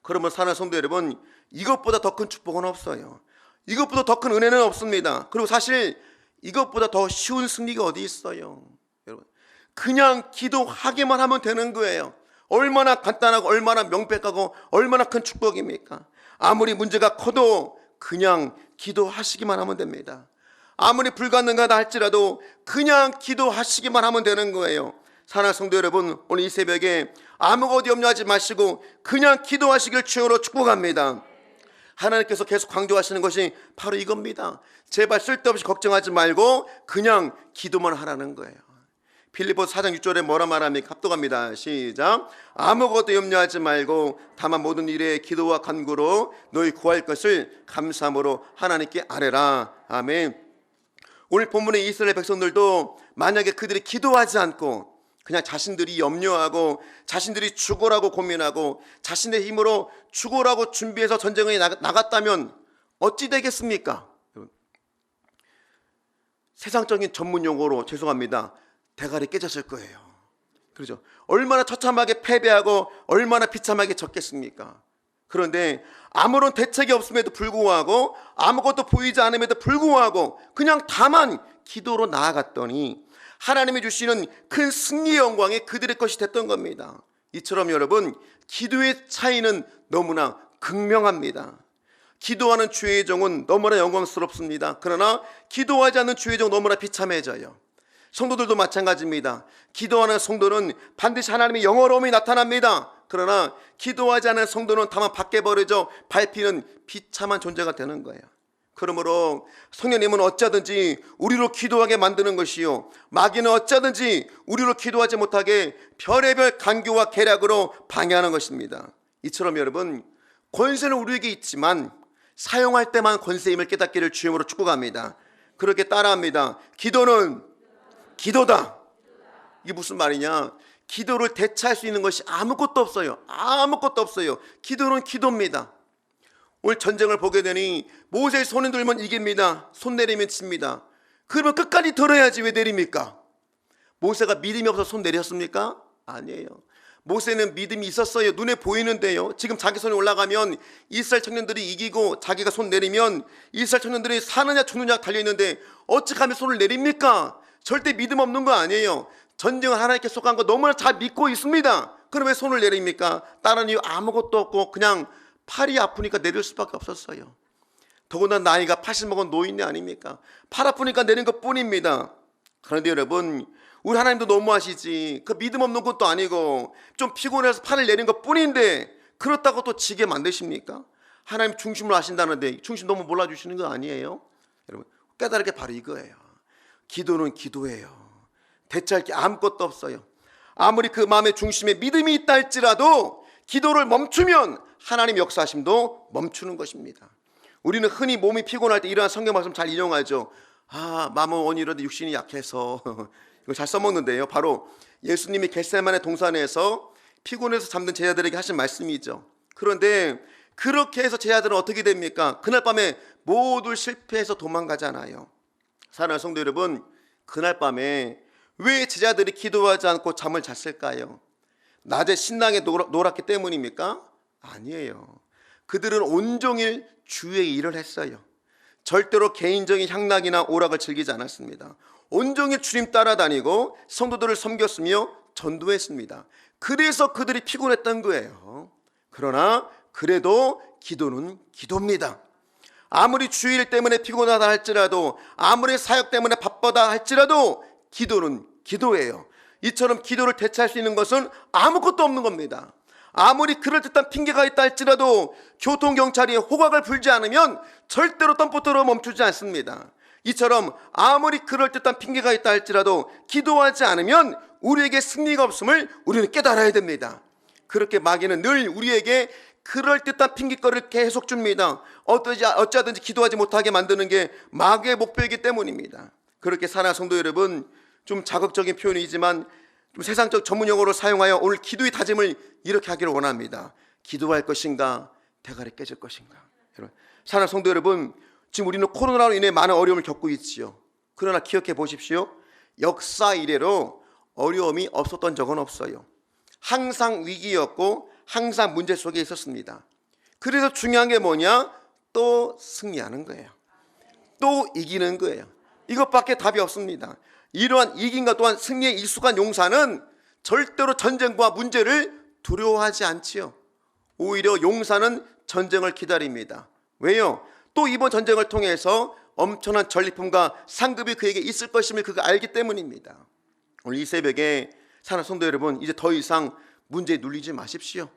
그러면 사랑하는 성도 여러분, 이것보다 더 큰 축복은 없어요. 이것보다 더 큰 은혜는 없습니다. 그리고 사실 이것보다 더 쉬운 승리가 어디 있어요? 여러분, 그냥 기도하기만 하면 되는 거예요. 얼마나 간단하고 얼마나 명백하고 얼마나 큰 축복입니까? 아무리 문제가 커도 그냥 기도하시기만 하면 됩니다. 아무리 불가능하다 할지라도 그냥 기도하시기만 하면 되는 거예요. 사랑하는 성도 여러분, 오늘 이 새벽에 아무것도 염려하지 마시고 그냥 기도하시길 주여로 축복합니다. 하나님께서 계속 강조하시는 것이 바로 이겁니다. 제발 쓸데없이 걱정하지 말고 그냥 기도만 하라는 거예요. 빌립보서 4장 6절에 뭐라 말합니까? 합독합니다. 시작. 아무것도 염려하지 말고 다만 모든 일에 기도와 간구로 너희 구할 것을 감사함으로 하나님께 아뢰라. 아멘. 오늘 본문의 이스라엘 백성들도 만약에 그들이 기도하지 않고 그냥 자신들이 염려하고 자신들이 죽으라고 고민하고 자신의 힘으로 죽으라고 준비해서 전쟁에 나갔다면 어찌 되겠습니까? 세상적인 전문 용어로 죄송합니다. 대가리 깨졌을 거예요. 그렇죠? 얼마나 처참하게 패배하고 얼마나 비참하게 졌겠습니까? 그런데 아무런 대책이 없음에도 불구하고 아무것도 보이지 않음에도 불구하고 그냥 다만 기도로 나아갔더니 하나님이 주시는 큰 승리의 영광이 그들의 것이 됐던 겁니다. 이처럼 여러분, 기도의 차이는 너무나 극명합니다. 기도하는 주의 종은 너무나 영광스럽습니다. 그러나 기도하지 않는 주의 종 너무나 비참해져요. 성도들도 마찬가지입니다. 기도하는 성도는 반드시 하나님의 영어로움이 나타납니다. 그러나 기도하지 않는 성도는 다만 밖에 버려져 밟히는 비참한 존재가 되는 거예요. 그러므로 성령님은 어쩌든지 우리로 기도하게 만드는 것이요, 마귀는 어쩌든지 우리로 기도하지 못하게 별의별 간교와 계략으로 방해하는 것입니다. 이처럼 여러분, 권세는 우리에게 있지만 사용할 때만 권세임을 깨닫기를 주님으로 축복합니다. 그렇게 따라합니다. 기도는 기도다. 이게 무슨 말이냐? 기도를 대체할 수 있는 것이 아무것도 없어요. 아무것도 없어요. 기도는 기도입니다. 오늘 전쟁을 보게 되니 모세의 손을 들면 이깁니다. 손 내리면 칩니다. 그러면 끝까지 들어야지 왜 내립니까? 모세가 믿음이 없어서 손 내렸습니까? 아니에요. 모세는 믿음이 있었어요. 눈에 보이는데요. 지금 자기 손이 올라가면 이스라엘 청년들이 이기고 자기가 손 내리면 이스라엘 청년들이 사느냐 죽느냐 달려있는데 어찌 감히 손을 내립니까? 절대 믿음 없는 거 아니에요. 전쟁은 하나님께 속한 거 너무나 잘 믿고 있습니다. 그럼 왜 손을 내립니까? 다른 이유 아무것도 없고 그냥 팔이 아프니까 내릴 수밖에 없었어요. 더군다나 나이가 80 먹은 노인네 아닙니까? 팔 아프니까 내린 것 뿐입니다. 그런데 여러분, 우리 하나님도 너무하시지. 그 믿음 없는 것도 아니고 좀 피곤해서 팔을 내린 것 뿐인데 그렇다고 또 지게 만드십니까? 하나님 중심을 아신다는데 중심 너무 몰라주시는 거 아니에요? 여러분, 깨달을 게 바로 이거예요. 기도는 기도예요. 대체할 게 아무것도 없어요. 아무리 그 마음의 중심에 믿음이 있다 할지라도 기도를 멈추면 하나님 역사하심도 멈추는 것입니다. 우리는 흔히 몸이 피곤할 때 이러한 성경 말씀 잘 인용하죠. 마음은 원이라도 육신이 약해서 이거 잘 써먹는데요. 바로 예수님이 겟세마네 동산에서 피곤해서 잠든 제자들에게 하신 말씀이죠. 그런데 그렇게 해서 제자들은 어떻게 됩니까? 그날 밤에 모두 실패해서 도망가잖아요. 사랑하는 성도 여러분, 그날 밤에 왜 제자들이 기도하지 않고 잠을 잤을까요? 낮에 신나게 놀았기 때문입니까? 아니에요. 그들은 온종일 주의 일을 했어요. 절대로 개인적인 향락이나 오락을 즐기지 않았습니다. 온종일 주님 따라다니고 성도들을 섬겼으며 전도했습니다. 그래서 그들이 피곤했던 거예요. 그러나 그래도 기도는 기도입니다. 아무리 주일 때문에 피곤하다 할지라도, 아무리 사역 때문에 바쁘다 할지라도 기도는 기도예요. 이처럼 기도를 대체할 수 있는 것은 아무것도 없는 겁니다. 아무리 그럴듯한 핑계가 있다 할지라도 교통경찰이 호각을 불지 않으면 절대로 덤프트로 멈추지 않습니다. 이처럼 아무리 그럴듯한 핑계가 있다 할지라도 기도하지 않으면 우리에게 승리가 없음을 우리는 깨달아야 됩니다. 그렇게 마귀는 늘 우리에게 그럴듯한 핑계거리를 계속 줍니다. 어찌하든지 기도하지 못하게 만드는 게 마귀의 목표이기 때문입니다. 그렇게 사랑하는 성도 여러분, 좀 자극적인 표현이지만 좀 세상적 전문용어로 사용하여 오늘 기도의 다짐을 이렇게 하기를 원합니다. 기도할 것인가, 대가리 깨질 것인가. 사랑하는 성도 여러분, 지금 우리는 코로나로 인해 많은 어려움을 겪고 있지요. 그러나 기억해 보십시오. 역사 이래로 어려움이 없었던 적은 없어요. 항상 위기였고 항상 문제 속에 있었습니다. 그래서 중요한 게 뭐냐? 또 승리하는 거예요. 또 이기는 거예요. 이것밖에 답이 없습니다. 이러한 이긴과 또한 승리에 익숙한 용사는 절대로 전쟁과 문제를 두려워하지 않지요. 오히려 용사는 전쟁을 기다립니다. 왜요? 또 이번 전쟁을 통해서 엄청난 전리품과 상급이 그에게 있을 것임을 그가 알기 때문입니다. 오늘 이 새벽에 사랑하는 성도 여러분, 이제 더 이상 문제에 눌리지 마십시오.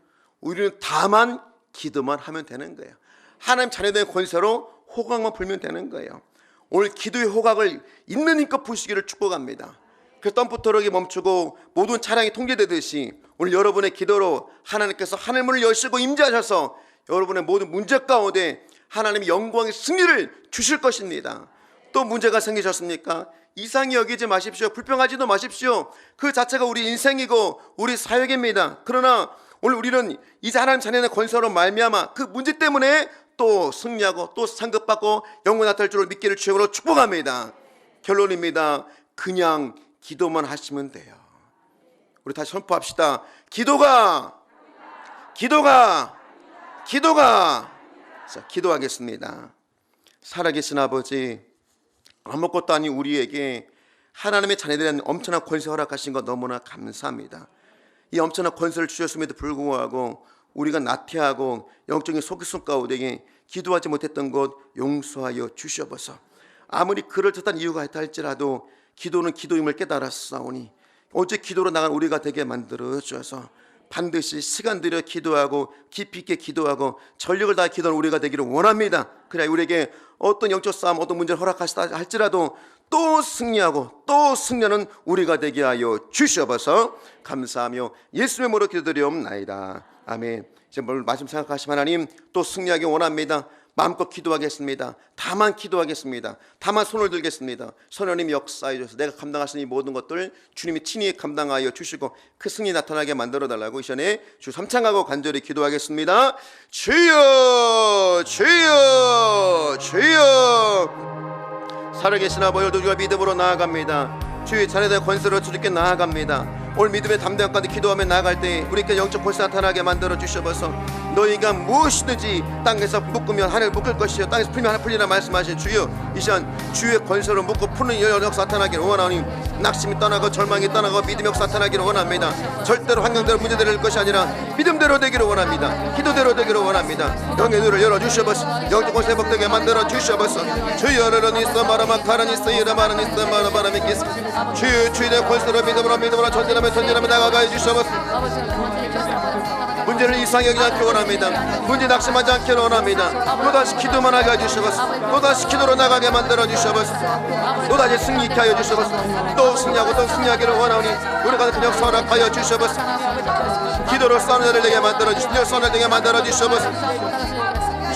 우리는 다만 기도만 하면 되는 거예요. 하나님 자녀된 권세로 호각만 불면 되는 거예요. 오늘 기도의 호각을 있는 힘껏 부시기를 축복합니다. 그 덤프트럭이 멈추고 모든 차량이 통제되듯이 오늘 여러분의 기도로 하나님께서 하늘문을 여시고 임재하셔서 여러분의 모든 문제 가운데 하나님의 영광의 승리를 주실 것입니다. 또 문제가 생기셨습니까? 이상히 여기지 마십시오. 불평하지도 마십시오. 그 자체가 우리 인생이고 우리 사역입니다. 그러나 오늘 우리는 이제 하나님 자녀의 권세로 말미암아 그 문제 때문에 또 승리하고 또 상급받고 영원 나타날 줄을 믿기를 주님으로 축복합니다. 결론입니다. 그냥 기도만 하시면 돼요. 우리 다시 선포합시다. 기도가 자, 기도하겠습니다. 살아계신 아버지, 아무것도 아닌 우리에게 하나님의 자녀들의 엄청난 권세 허락하신 것 너무나 감사합니다. 이 엄청난 권세를 주셨음에도 불구하고 우리가 나태하고 영적인 속이순 가운데 기도하지 못했던 것 용서하여 주시옵소서. 아무리 그럴듯한 이유가 있다 할지라도 기도는 기도임을 깨달았사오니 어제 기도로 나간 우리가 되게 만들어 주셔서 반드시 시간 들여 기도하고 깊이 있게 기도하고 전력을 다해 기도하는 우리가 되기를 원합니다. 그래야 우리에게 어떤 영적 싸움, 어떤 문제를 허락하시다 할지라도 또 승리하고 또 승리하는 우리가 되게 하여 주시옵소서. 감사하며 예수의 이름으로 기도드리옵나이다. 아멘. 이제 뭘 말씀 생각하시면 하나님 또 승리하기 원합니다. 마음껏 기도하겠습니다. 다만 기도하겠습니다. 다만 손을 들겠습니다. 선하님 역사해 주셔서 내가 감당할 수 있는 모든 것들 주님이 친히 감당하여 주시고 그 승리 나타나게 만들어 달라고 이 시간에 주 3창하고 간절히 기도하겠습니다. 주여 주여 주여. 살아계신 아버지, 오늘도 믿음으로 나아갑니다. 주의 자녀들의 권세로 주님께 나아갑니다. 오늘 믿음의 담대한 가운데 기도하며 나아갈 때 우리께 영적 권세 나타나게 만들어 주셔서 너희가 무엇이든지 땅에서 묶으면 하늘 묶을 것이요 땅에서 풀면 하늘 풀리라 말씀하신 주여, 이 시간 주의 권세로 묶고 푸는 역사 나타나기를 원하오니 낙심이 떠나고 절망이 떠나고 믿음의 역사 나타나기를 원합니다. 절대로 환경대로 문제대로 될 것이 아니라 믿음대로 되기를 원합니다. 기도대로 되기를 원합니다. 영의 눈을 열어주셔서 영적 권세 회복되게 만들어 주셔서 주여 러니스 마라마카라니스 이라마라니스 마라바라미키스 주의 내 권세로 믿음으로 전진하며 나가게 해주셔서 문제를 이상히 여기지 않게 원합니다. 문제 낙심하지 않게 원합니다. 또다시 기도만 하게 해주셔서 또다시 기도로 나가게 만들어 주셔서 또다시 승리 있게 하여 주셔서 또 승리하고 또 승리하기를 원하오니 우리가 그냥 선악하여 주셔서 기도로 싸우는 자를 되게 만들어 주시며 선을 되게 만들어 주셔서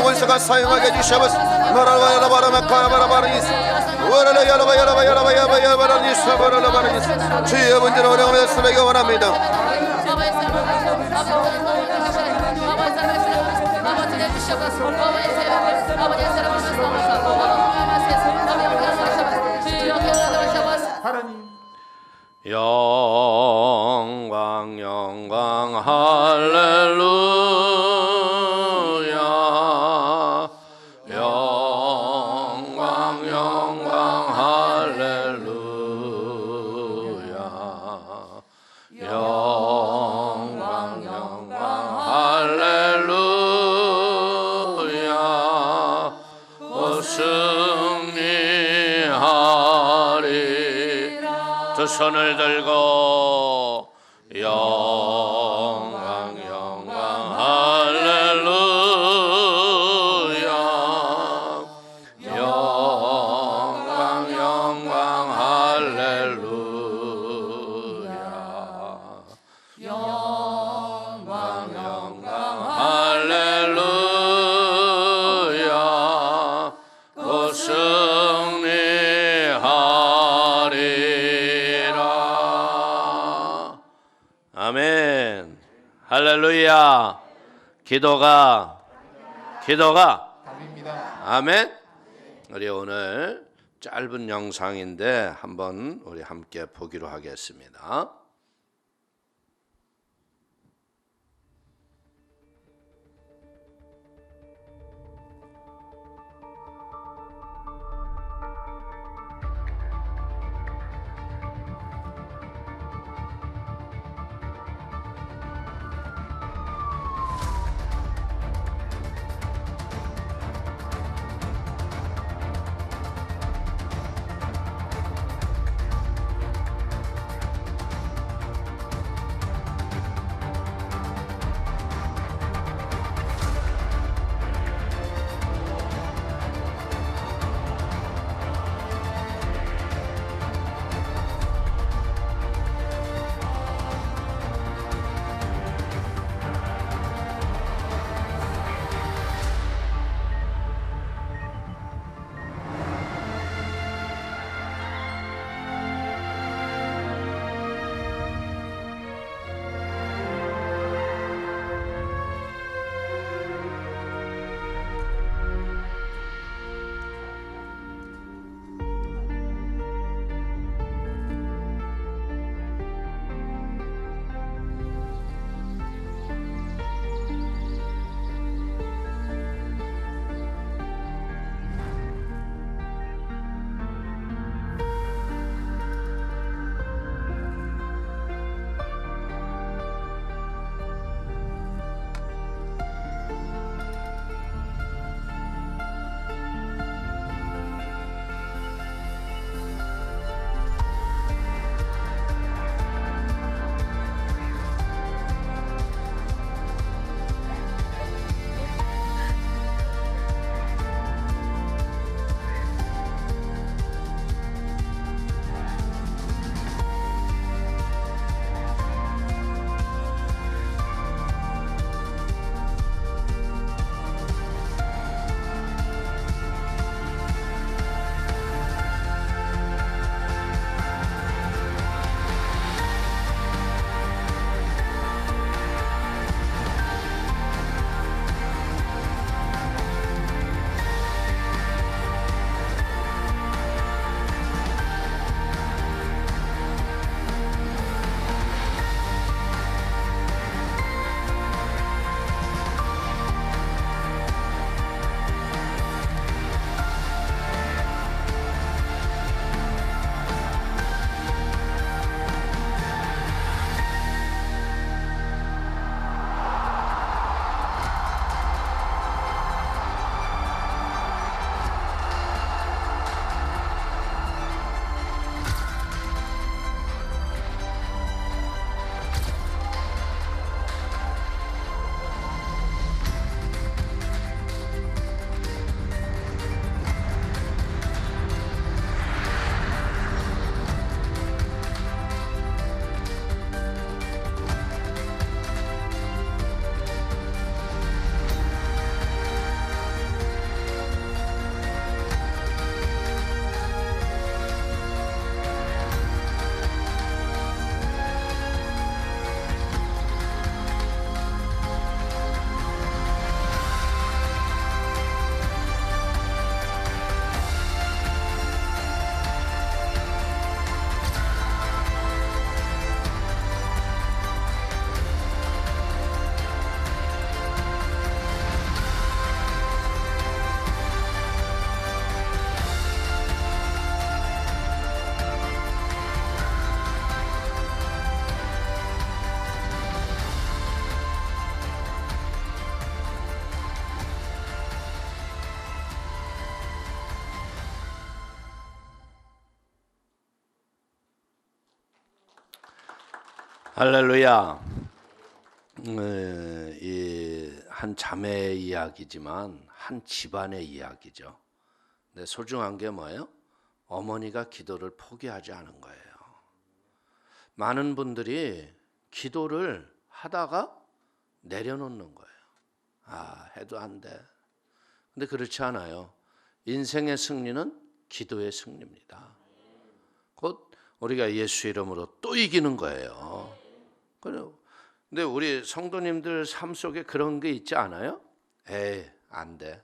하나님 원수가 사용하게 주시옵소서. 마라바라바라마카바라바라니스 오라라야라바야라바야바야바라니스 바라라바라니스 주여 문제는 어려움을 쓰기 원합니다. 하나님 영광 영광 할렐루야 영광 영광 할렐루야 영광 영광 할렐루야 승리하리 두 손을 들고 영광 영광 할렐루야 영광 영광 할렐루야 영광 영광 할렐루야 곧 승리하리라. 아멘. 할렐루야. 기도가 답입니다. 아멘. 우리 오늘 짧은 영상인데 한번 우리 함께 보기로 하겠습니다. 할렐루야. 이 한 자매의 이야기지만 한 집안의 이야기죠. 근데 소중한 게 뭐예요? 어머니가 기도를 포기하지 않은 거예요. 많은 분들이 기도를 하다가 내려놓는 거예요. 해도 안 돼. 근데 그렇지 않아요. 인생의 승리는 기도의 승리입니다. 곧 우리가 예수 이름으로 또 이기는 거예요. 근데 우리 성도님들 삶 속에 그런 게 있지 않아요? 안 돼.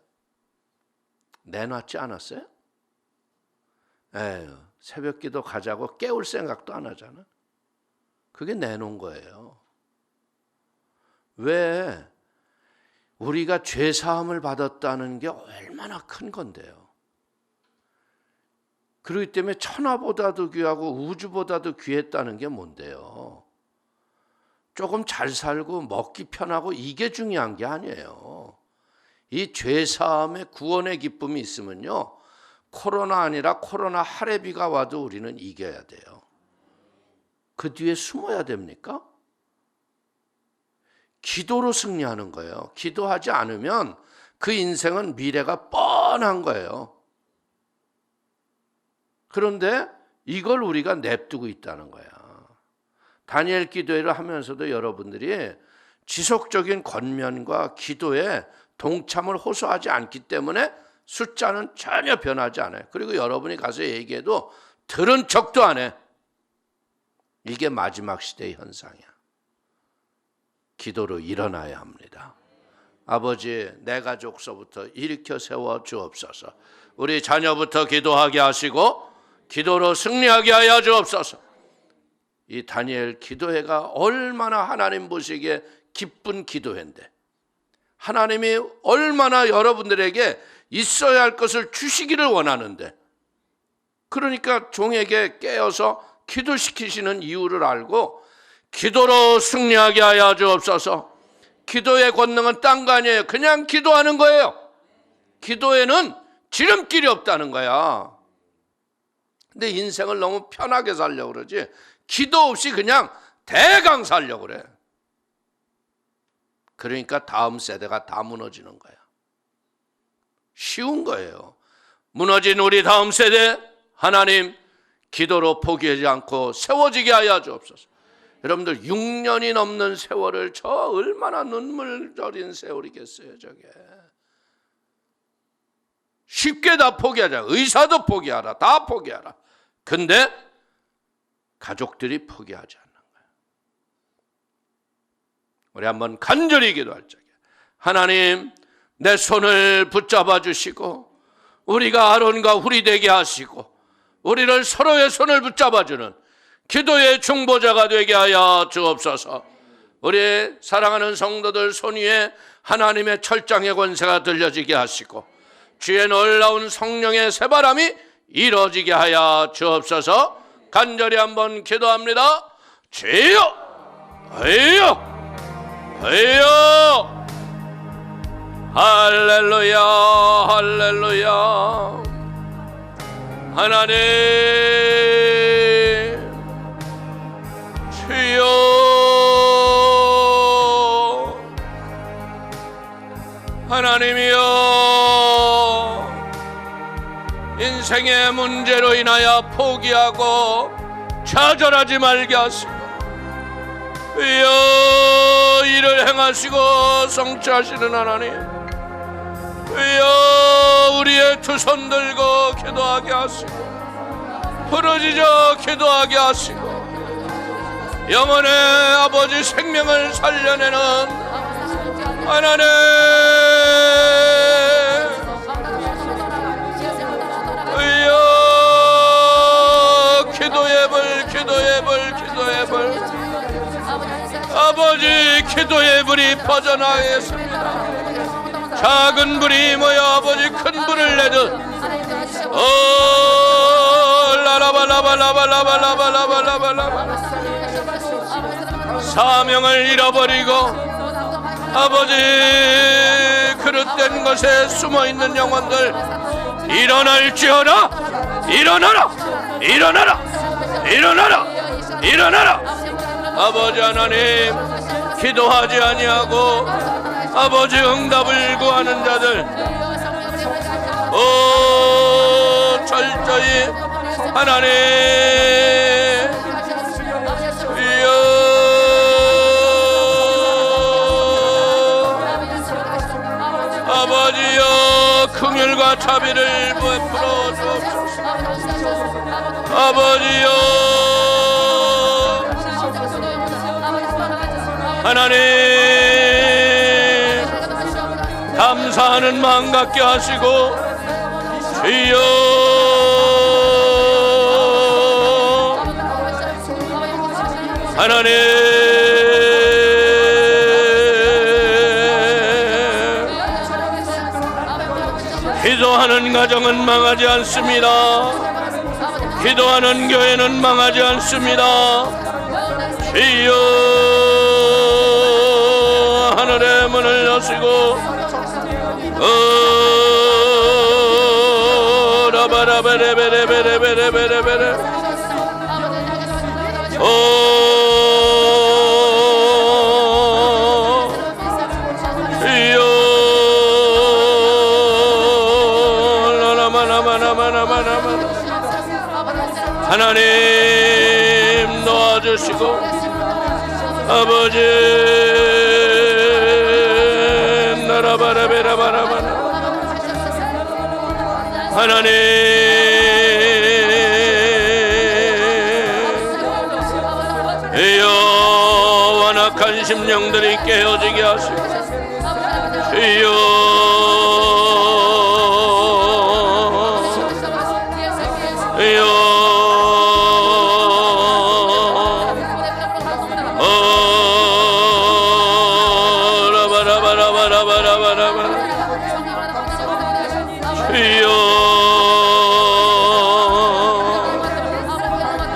내놨지 않았어요? 새벽 기도 가자고 깨울 생각도 안 하잖아. 그게 내놓은 거예요. 왜? 우리가 죄 사함을 받았다는 게 얼마나 큰 건데요. 그렇기 때문에 천하보다도 귀하고 우주보다도 귀했다는 게 뭔데요? 조금 잘 살고 먹기 편하고 이게 중요한 게 아니에요. 이 죄 사함의 구원의 기쁨이 있으면요, 코로나 아니라 코로나 할애비가 와도 우리는 이겨야 돼요. 그 뒤에 숨어야 됩니까? 기도로 승리하는 거예요. 기도하지 않으면 그 인생은 미래가 뻔한 거예요. 그런데 이걸 우리가 냅두고 있다는 거야. 다니엘 기도회를 하면서도 여러분들이 지속적인 권면과 기도에 동참을 호소하지 않기 때문에 숫자는 전혀 변하지 않아요. 그리고 여러분이 가서 얘기해도 들은 척도 안 해. 이게 마지막 시대의 현상이야. 기도로 일어나야 합니다. 아버지, 내 가족서부터 일으켜 세워 주옵소서. 우리 자녀부터 기도하게 하시고 기도로 승리하게 하여 주옵소서. 이 다니엘 기도회가 얼마나 하나님 보시기에 기쁜 기도회인데, 하나님이 얼마나 여러분들에게 있어야 할 것을 주시기를 원하는데, 그러니까 종에게 깨어서 기도시키시는 이유를 알고 기도로 승리하게 하여 주옵소서. 기도의 권능은 딴 거 아니에요. 그냥 기도하는 거예요. 기도에는 지름길이 없다는 거야. 근데 인생을 너무 편하게 살려고 그러지, 기도 없이 그냥 대강 살려고 그래. 그러니까 다음 세대가 다 무너지는 거야. 쉬운 거예요. 무너진 우리 다음 세대, 하나님 기도로 포기하지 않고 세워지게 하여 주옵소서. 여러분들 6년이 넘는 세월을, 저 얼마나 눈물 절인 세월이겠어요. 저게 쉽게 다 포기하자. 의사도 포기하라. 다 포기하라. 근데 가족들이 포기하지 않는 거예요. 우리 한번 간절히 기도할 적에, 하나님 내 손을 붙잡아 주시고 우리가 아론과 훌이 되게 하시고 우리를 서로의 손을 붙잡아주는 기도의 중보자가 되게 하여 주옵소서. 우리 사랑하는 성도들 손 위에 하나님의 철장의 권세가 들려지게 하시고 주의 놀라운 성령의 새바람이 이루어지게 하여 주옵소서. 간절히 한번 기도합니다. 주여, 주여, 주여. 할렐루야, 할렐루야. 하나님 주여, 하나님이여, 인생의 문제로 인하여 포기하고 좌절하지 말게 하시고 주여 일을 행하시고 성취하시는 하나님, 주여 우리의 두 손 들고 기도하게 하시고 부르짖어 기도하게 하시고 영혼의 아버지 생명을 살려내는 하나님, 주여 기도의 불, 기도의 불, 기도의 불, 아버지 기도의 불이 퍼져나가겠습니다. 작은 불이 모여 아버지 큰 불을 내듯 라라발라발라발라발라발라발라발라발라 사명을 잃어버리고 아버지 그릇된 것에 숨어있는 영혼들 일어날지어다. 일어나라, 일어나라, 일어나라, 일어나라. 아버지 하나님, 기도하지 아니하고 아버지 응답을 구하는 자들 철저히 하나님 아버지여 긍휼과 자비를 베풀어 주옵소서. 아버지여 하나님 감사하는 마음 갖게 하시고 주여 하나님 기도하는 가정은 망하지 않습니다. 기도하는 교회는 망하지 않습니다. 주여 하늘의 문을 여시고 라바라베레베레베레베레베레 주여 하나님 도와주시고 아버지 나라바라베라바라바라 하나님 이여 완악한 심령들이 깨어지게 하시고 주여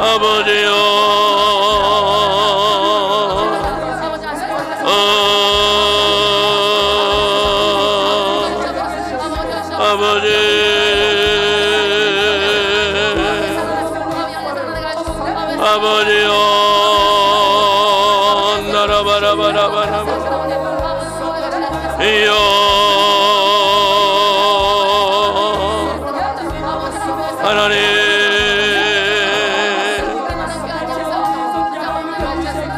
아버지여 아버지 아버지여 나라바라바라바라바 이여 하나님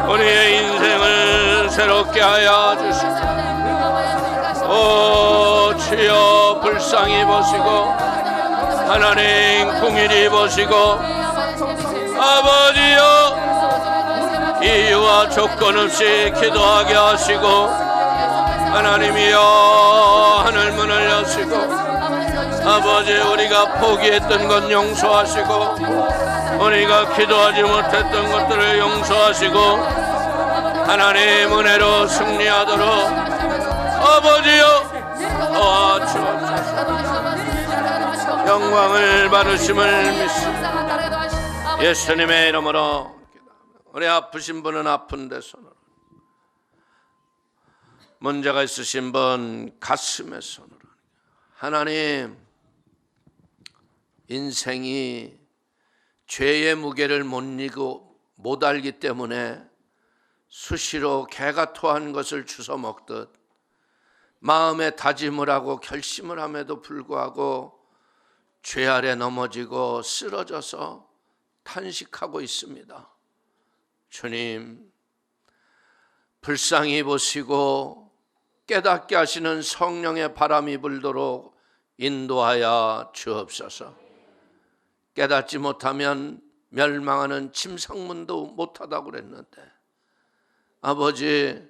우리의 인생을 새롭게 하여 주시고 오 주여 불쌍히 보시고 하나님 긍휼히 보시고 아버지여 이유와 조건 없이 기도하게 하시고 하나님이여 하늘문을 여시고 아버지 우리가 포기했던 것 용서하시고 우리가 기도하지 못했던 것들을 용서하시고 하나님 은혜로 승리하도록 아버지여 도와주옵소서. 영광을 받으심을 믿습니다. 예수님의 이름으로 우리 아프신 분은 아픈 데 손으로, 문제가 있으신 분 가슴에 손으로. 하나님 인생이 죄의 무게를 못 알기 때문에 수시로 개가 토한 것을 주워 먹듯 마음에 다짐을 하고 결심을 함에도 불구하고 죄 아래 넘어지고 쓰러져서 탄식하고 있습니다. 주님 불쌍히 보시고 깨닫게 하시는 성령의 바람이 불도록 인도하여 주옵소서. 깨닫지 못하면 멸망하는 침상문도 못하다고 그랬는데 아버지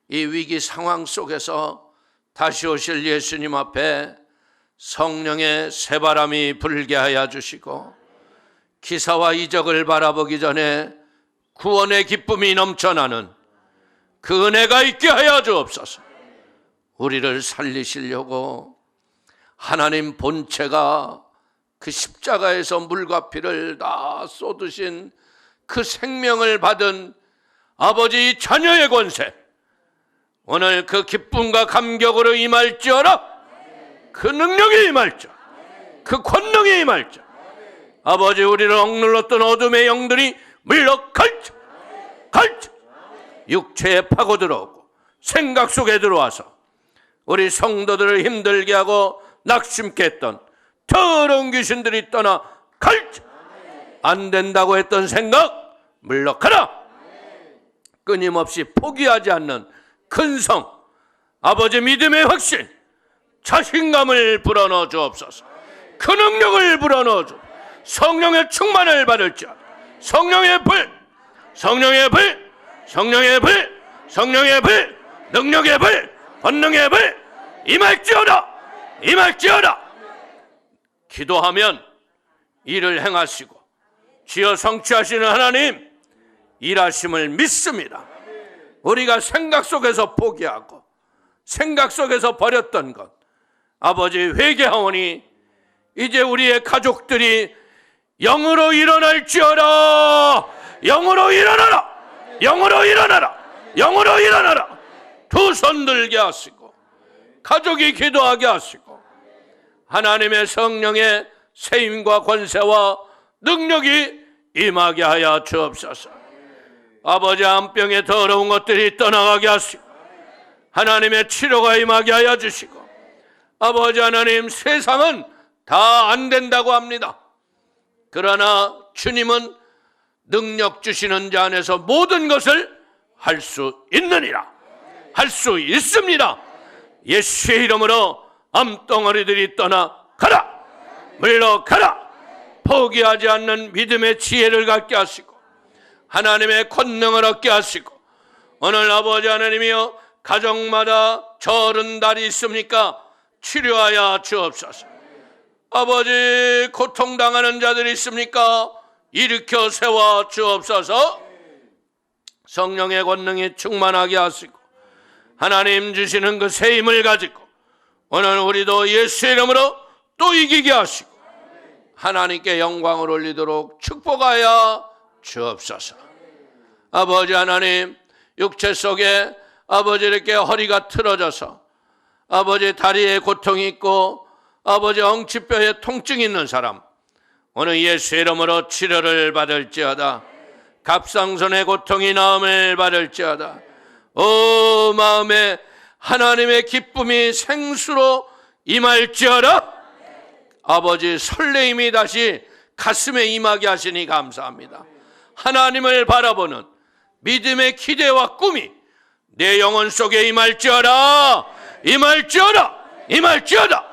이 위기 상황 속에서 다시 오실 예수님 앞에 성령의 새바람이 불게 하여 주시고 기사와 이적을 바라보기 전에 구원의 기쁨이 넘쳐나는 그 은혜가 있게 하여 주옵소서. 우리를 살리시려고 하나님 본체가 그 십자가에서 물과 피를 다 쏟으신 그 생명을 받은 아버지 자녀의 권세, 오늘 그 기쁨과 감격으로 임할지어라. 그 능력이 임할지어라. 그 권능이 임할지어라. 아버지 우리를 억눌렀던 어둠의 영들이 물러갈지어라. 육체에 파고 들어오고 생각 속에 들어와서 우리 성도들을 힘들게 하고 낙심케 했던 더러운 귀신들이 떠나 갈지, 안 된다고 했던 생각 물러가라. 끊임없이 포기하지 않는 근성, 아버지 믿음의 확신, 자신감을 불어넣어 주옵소서. 그 능력을 불어넣어 주. 성령의 충만을 받을지어다. 성령의 불, 성령의 불, 성령의 불, 성령의 불, 능력의 불, 권능의 불 임할지어다. 임할지어다. 기도하면 일을 행하시고 지어 성취하시는 하나님 일하심을 믿습니다. 우리가 생각 속에서 포기하고 생각 속에서 버렸던 것, 아버지 회개하오니 이제 우리의 가족들이 영으로 일어날지어다. 영으로 일어나라. 영으로 일어나라. 영으로 일어나라. 두 손 들게 하시고 가족이 기도하게 하시고 하나님의 성령의 세임과 권세와 능력이 임하게 하여 주옵소서. 아버지 암병의 더러운 것들이 떠나가게 하시고 하나님의 치료가 임하게 하여 주시고 아버지 하나님 세상은 다 안 된다고 합니다. 그러나 주님은 능력 주시는 자 안에서 모든 것을 할 수 있느니라. 할 수 있습니다. 예수의 이름으로 암덩어리들이 떠나가라. 물러가라. 포기하지 않는 믿음의 지혜를 갖게 하시고 하나님의 권능을 얻게 하시고 오늘 아버지 하나님이여 가정마다 저른 날이 있습니까? 치료하여 주옵소서. 아버지 고통당하는 자들이 있습니까? 일으켜 세워 주옵소서. 성령의 권능이 충만하게 하시고 하나님 주시는 그 새 힘을 가지고 오늘 우리도 예수의 이름으로 또 이기게 하시고 하나님께 영광을 올리도록 축복하여 주옵소서. 아버지 하나님 육체 속에 아버지 이렇게 허리가 틀어져서 아버지 다리에 고통이 있고 아버지 엉치뼈에 통증이 있는 사람 오늘 예수의 이름으로 치료를 받을지어다. 갑상선의 고통이 나음을 받을지어다. 오 마음에 하나님의 기쁨이 생수로 임할지어다. 아버지 설레임이 다시 가슴에 임하게 하시니 감사합니다. 하나님을 바라보는 믿음의 기대와 꿈이 내 영혼 속에 임할지어다. 임할지어다. 임할지어다.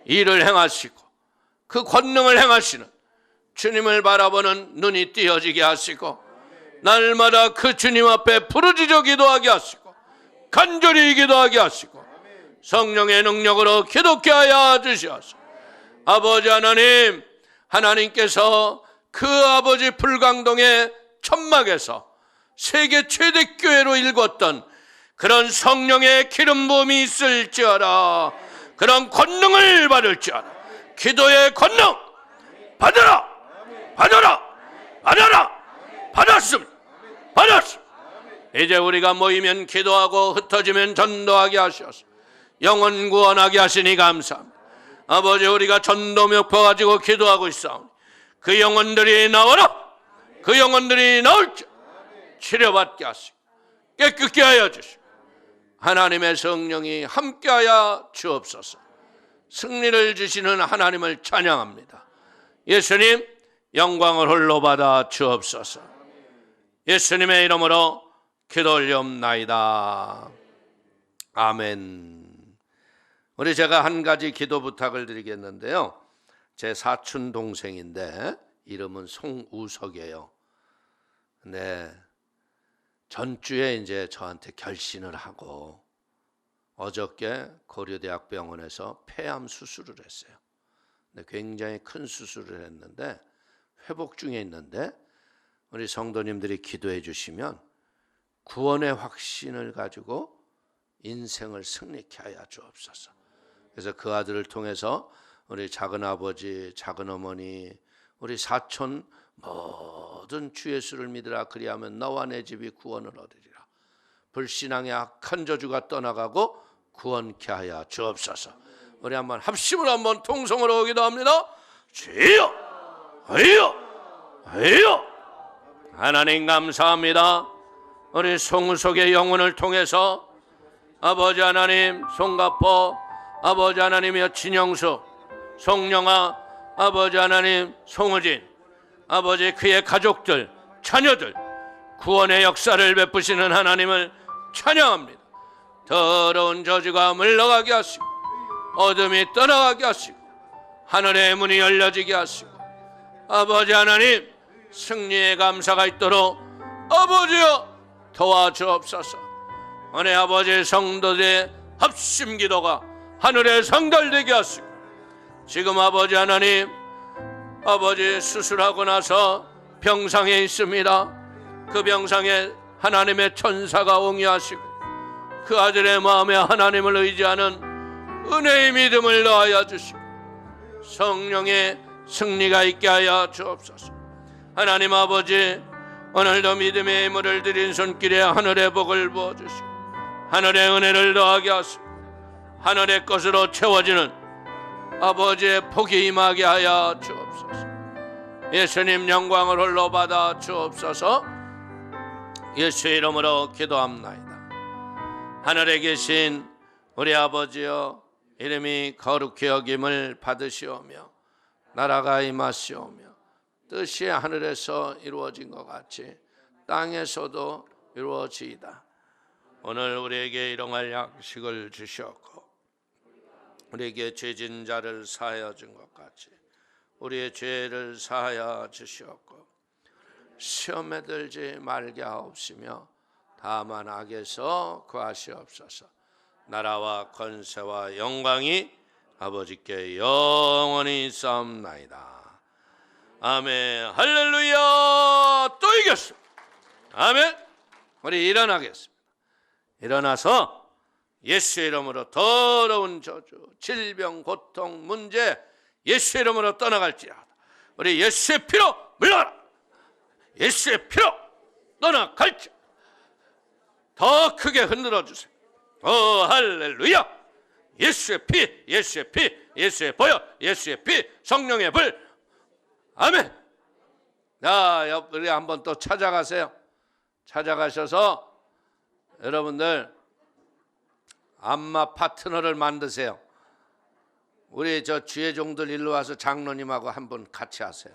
일을 행하시고 그 권능을 행하시는 주님을 바라보는 눈이 띄어지게 하시고 날마다 그 주님 앞에 부르짖어 기도하게 하시고 간절히 기도하게 하시고 성령의 능력으로 기도케 하여 주시옵소서. 아버지 하나님, 하나님께서 그 아버지 불광동의 천막에서 세계 최대 교회로 일궜던 그런 성령의 기름 부음이 있을지어다. 그런 권능을 받을지어다. 기도의 권능 받아라. 받아라. 받아라. 받았음. 받았음. 이제 우리가 모이면 기도하고 흩어지면 전도하게 하셔서 영혼 구원하게 하시니 감사합니다. 아버지 우리가 전도목표 가지고 기도하고 있사오니 그 영혼들이 나와라. 그 영혼들이 나올지 치료받게 하시고 깨끗게 하여 주시고 하나님의 성령이 함께하여 주옵소서. 승리를 주시는 하나님을 찬양합니다. 예수님 영광을 홀로 받아 주옵소서. 예수님의 이름으로 기도 올리옵나이다. 아멘. 우리 제가 한 가지 기도 부탁을 드리겠는데요. 제 사촌 동생인데 이름은 송우석이에요. 네, 전주에 이제 저한테 결신을 하고 어저께 고려대학병원에서 폐암 수술을 했어요. 근데 굉장히 큰 수술을 했는데 회복 중에 있는데 우리 성도님들이 기도해 주시면 구원의 확신을 가지고 인생을 승리케 하여 주옵소서. 그래서 그 아들을 통해서 우리 작은아버지, 작은어머니, 우리 사촌 모든 주 예수를 믿으라. 그리하면 너와 내 집이 구원을 얻으리라. 불신앙의 악한 저주가 떠나가고 구원케 하여 주옵소서. 우리 한번 합심을 한번 통성으로 기도합니다. 주여, 주여, 주여. 하나님 감사합니다. 우리 송우석의 영혼을 통해서 아버지 하나님 송가포 아버지 하나님이여 진영수 송영아 아버지 하나님 송우진 아버지 그의 가족들 자녀들 구원의 역사를 베푸시는 하나님을 찬양합니다. 더러운 저주가 물러가게 하시고 어둠이 떠나가게 하시고 하늘의 문이 열려지게 하시고 아버지 하나님 승리의 감사가 있도록 아버지여 도와주옵소서. 오늘 아버지 성도들의 합심 기도가 하늘에 상달되게 하시고 지금 아버지 하나님 아버지 수술하고 나서 병상에 있습니다. 그 병상에 하나님의 천사가 옹이하시고 그 아들의 마음에 하나님을 의지하는 은혜의 믿음을 넣어야 주시고 성령의 승리가 있게 하여 주옵소서. 하나님 아버지 오늘도 믿음의 예물을 드린 손길에 하늘의 복을 부어주시고 하늘의 은혜를 더하게 하시고 하늘의 것으로 채워지는 아버지의 복이 임하게 하여 주옵소서. 예수님 영광을 홀로 받아 주옵소서. 예수의 이름으로 기도합나이다. 하늘에 계신 우리 아버지여 이름이 거룩히 여김을 받으시오며 나라가 임하시오며 뜻이 하늘에서 이루어진 것 같이 땅에서도 이루어지이다. 오늘 우리에게 일용할 양식을 주시옵고 우리에게 죄진 자를 사하여 준 것 같이 우리의 죄를 사하여 주시옵고 시험에 들지 말게 하옵시며 다만 악에서 구하시옵소서. 나라와 권세와 영광이 아버지께 영원히 있사옵나이다. 아멘. 할렐루야. 또 이겼습니다. 아멘. 우리 일어나겠습니다. 일어나서 예수의 이름으로 더러운 저주, 질병, 고통, 문제 예수의 이름으로 떠나갈지어다. 우리 예수의 피로 물러가라. 예수의 피로 떠나갈지. 더 크게 흔들어 주세요. 할렐루야. 예수의 피, 예수의 피, 예수의 보혈, 예수의 피, 성령의 불. 아멘. 자, 우리 한번 또 찾아가세요. 찾아가셔서 여러분들 안마 파트너를 만드세요. 우리 저 주의 종들 일로 와서 장로님하고 한번 같이 하세요.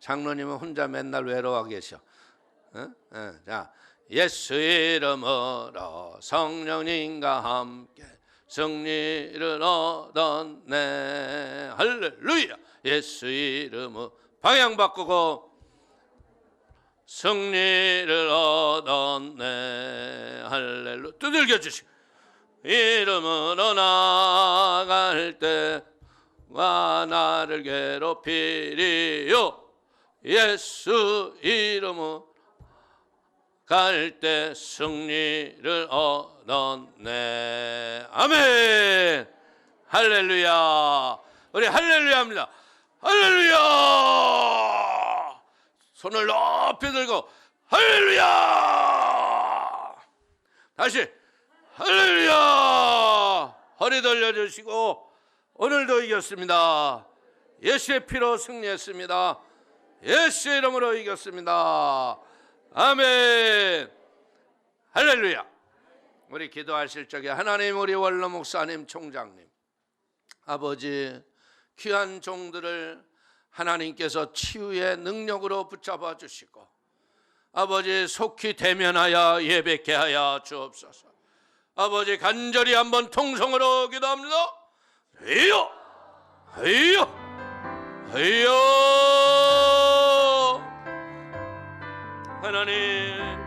장로님은 혼자 맨날 외로워 계셔. 자, 예수 이름으로 성령님과 함께 승리를 얻었네. 할렐루야. 예수 이름으로 방향 바꾸고 승리를 얻었네. 할렐루야. 두들겨 주시고 이름으로 나갈 때와 나를 괴롭히리요. 예수 이름으로 갈 때 승리를 얻었네. 아멘. 할렐루야. 우리 할렐루야 합니다. 할렐루야. 손을 높이 들고 할렐루야. 다시 할렐루야. 허리 돌려주시고 오늘도 이겼습니다. 예수의 피로 승리했습니다. 예수의 이름으로 이겼습니다. 아멘. 할렐루야. 우리 기도하실 적에 하나님 우리 원로 목사님 총장님 아버지 귀한 종들을 하나님께서 치유의 능력으로 붙잡아 주시고 아버지 속히 대면하여 예배케 하여 주옵소서. 아버지 간절히 한번 통성으로 기도합니다. 하여 하여 하여. 하나님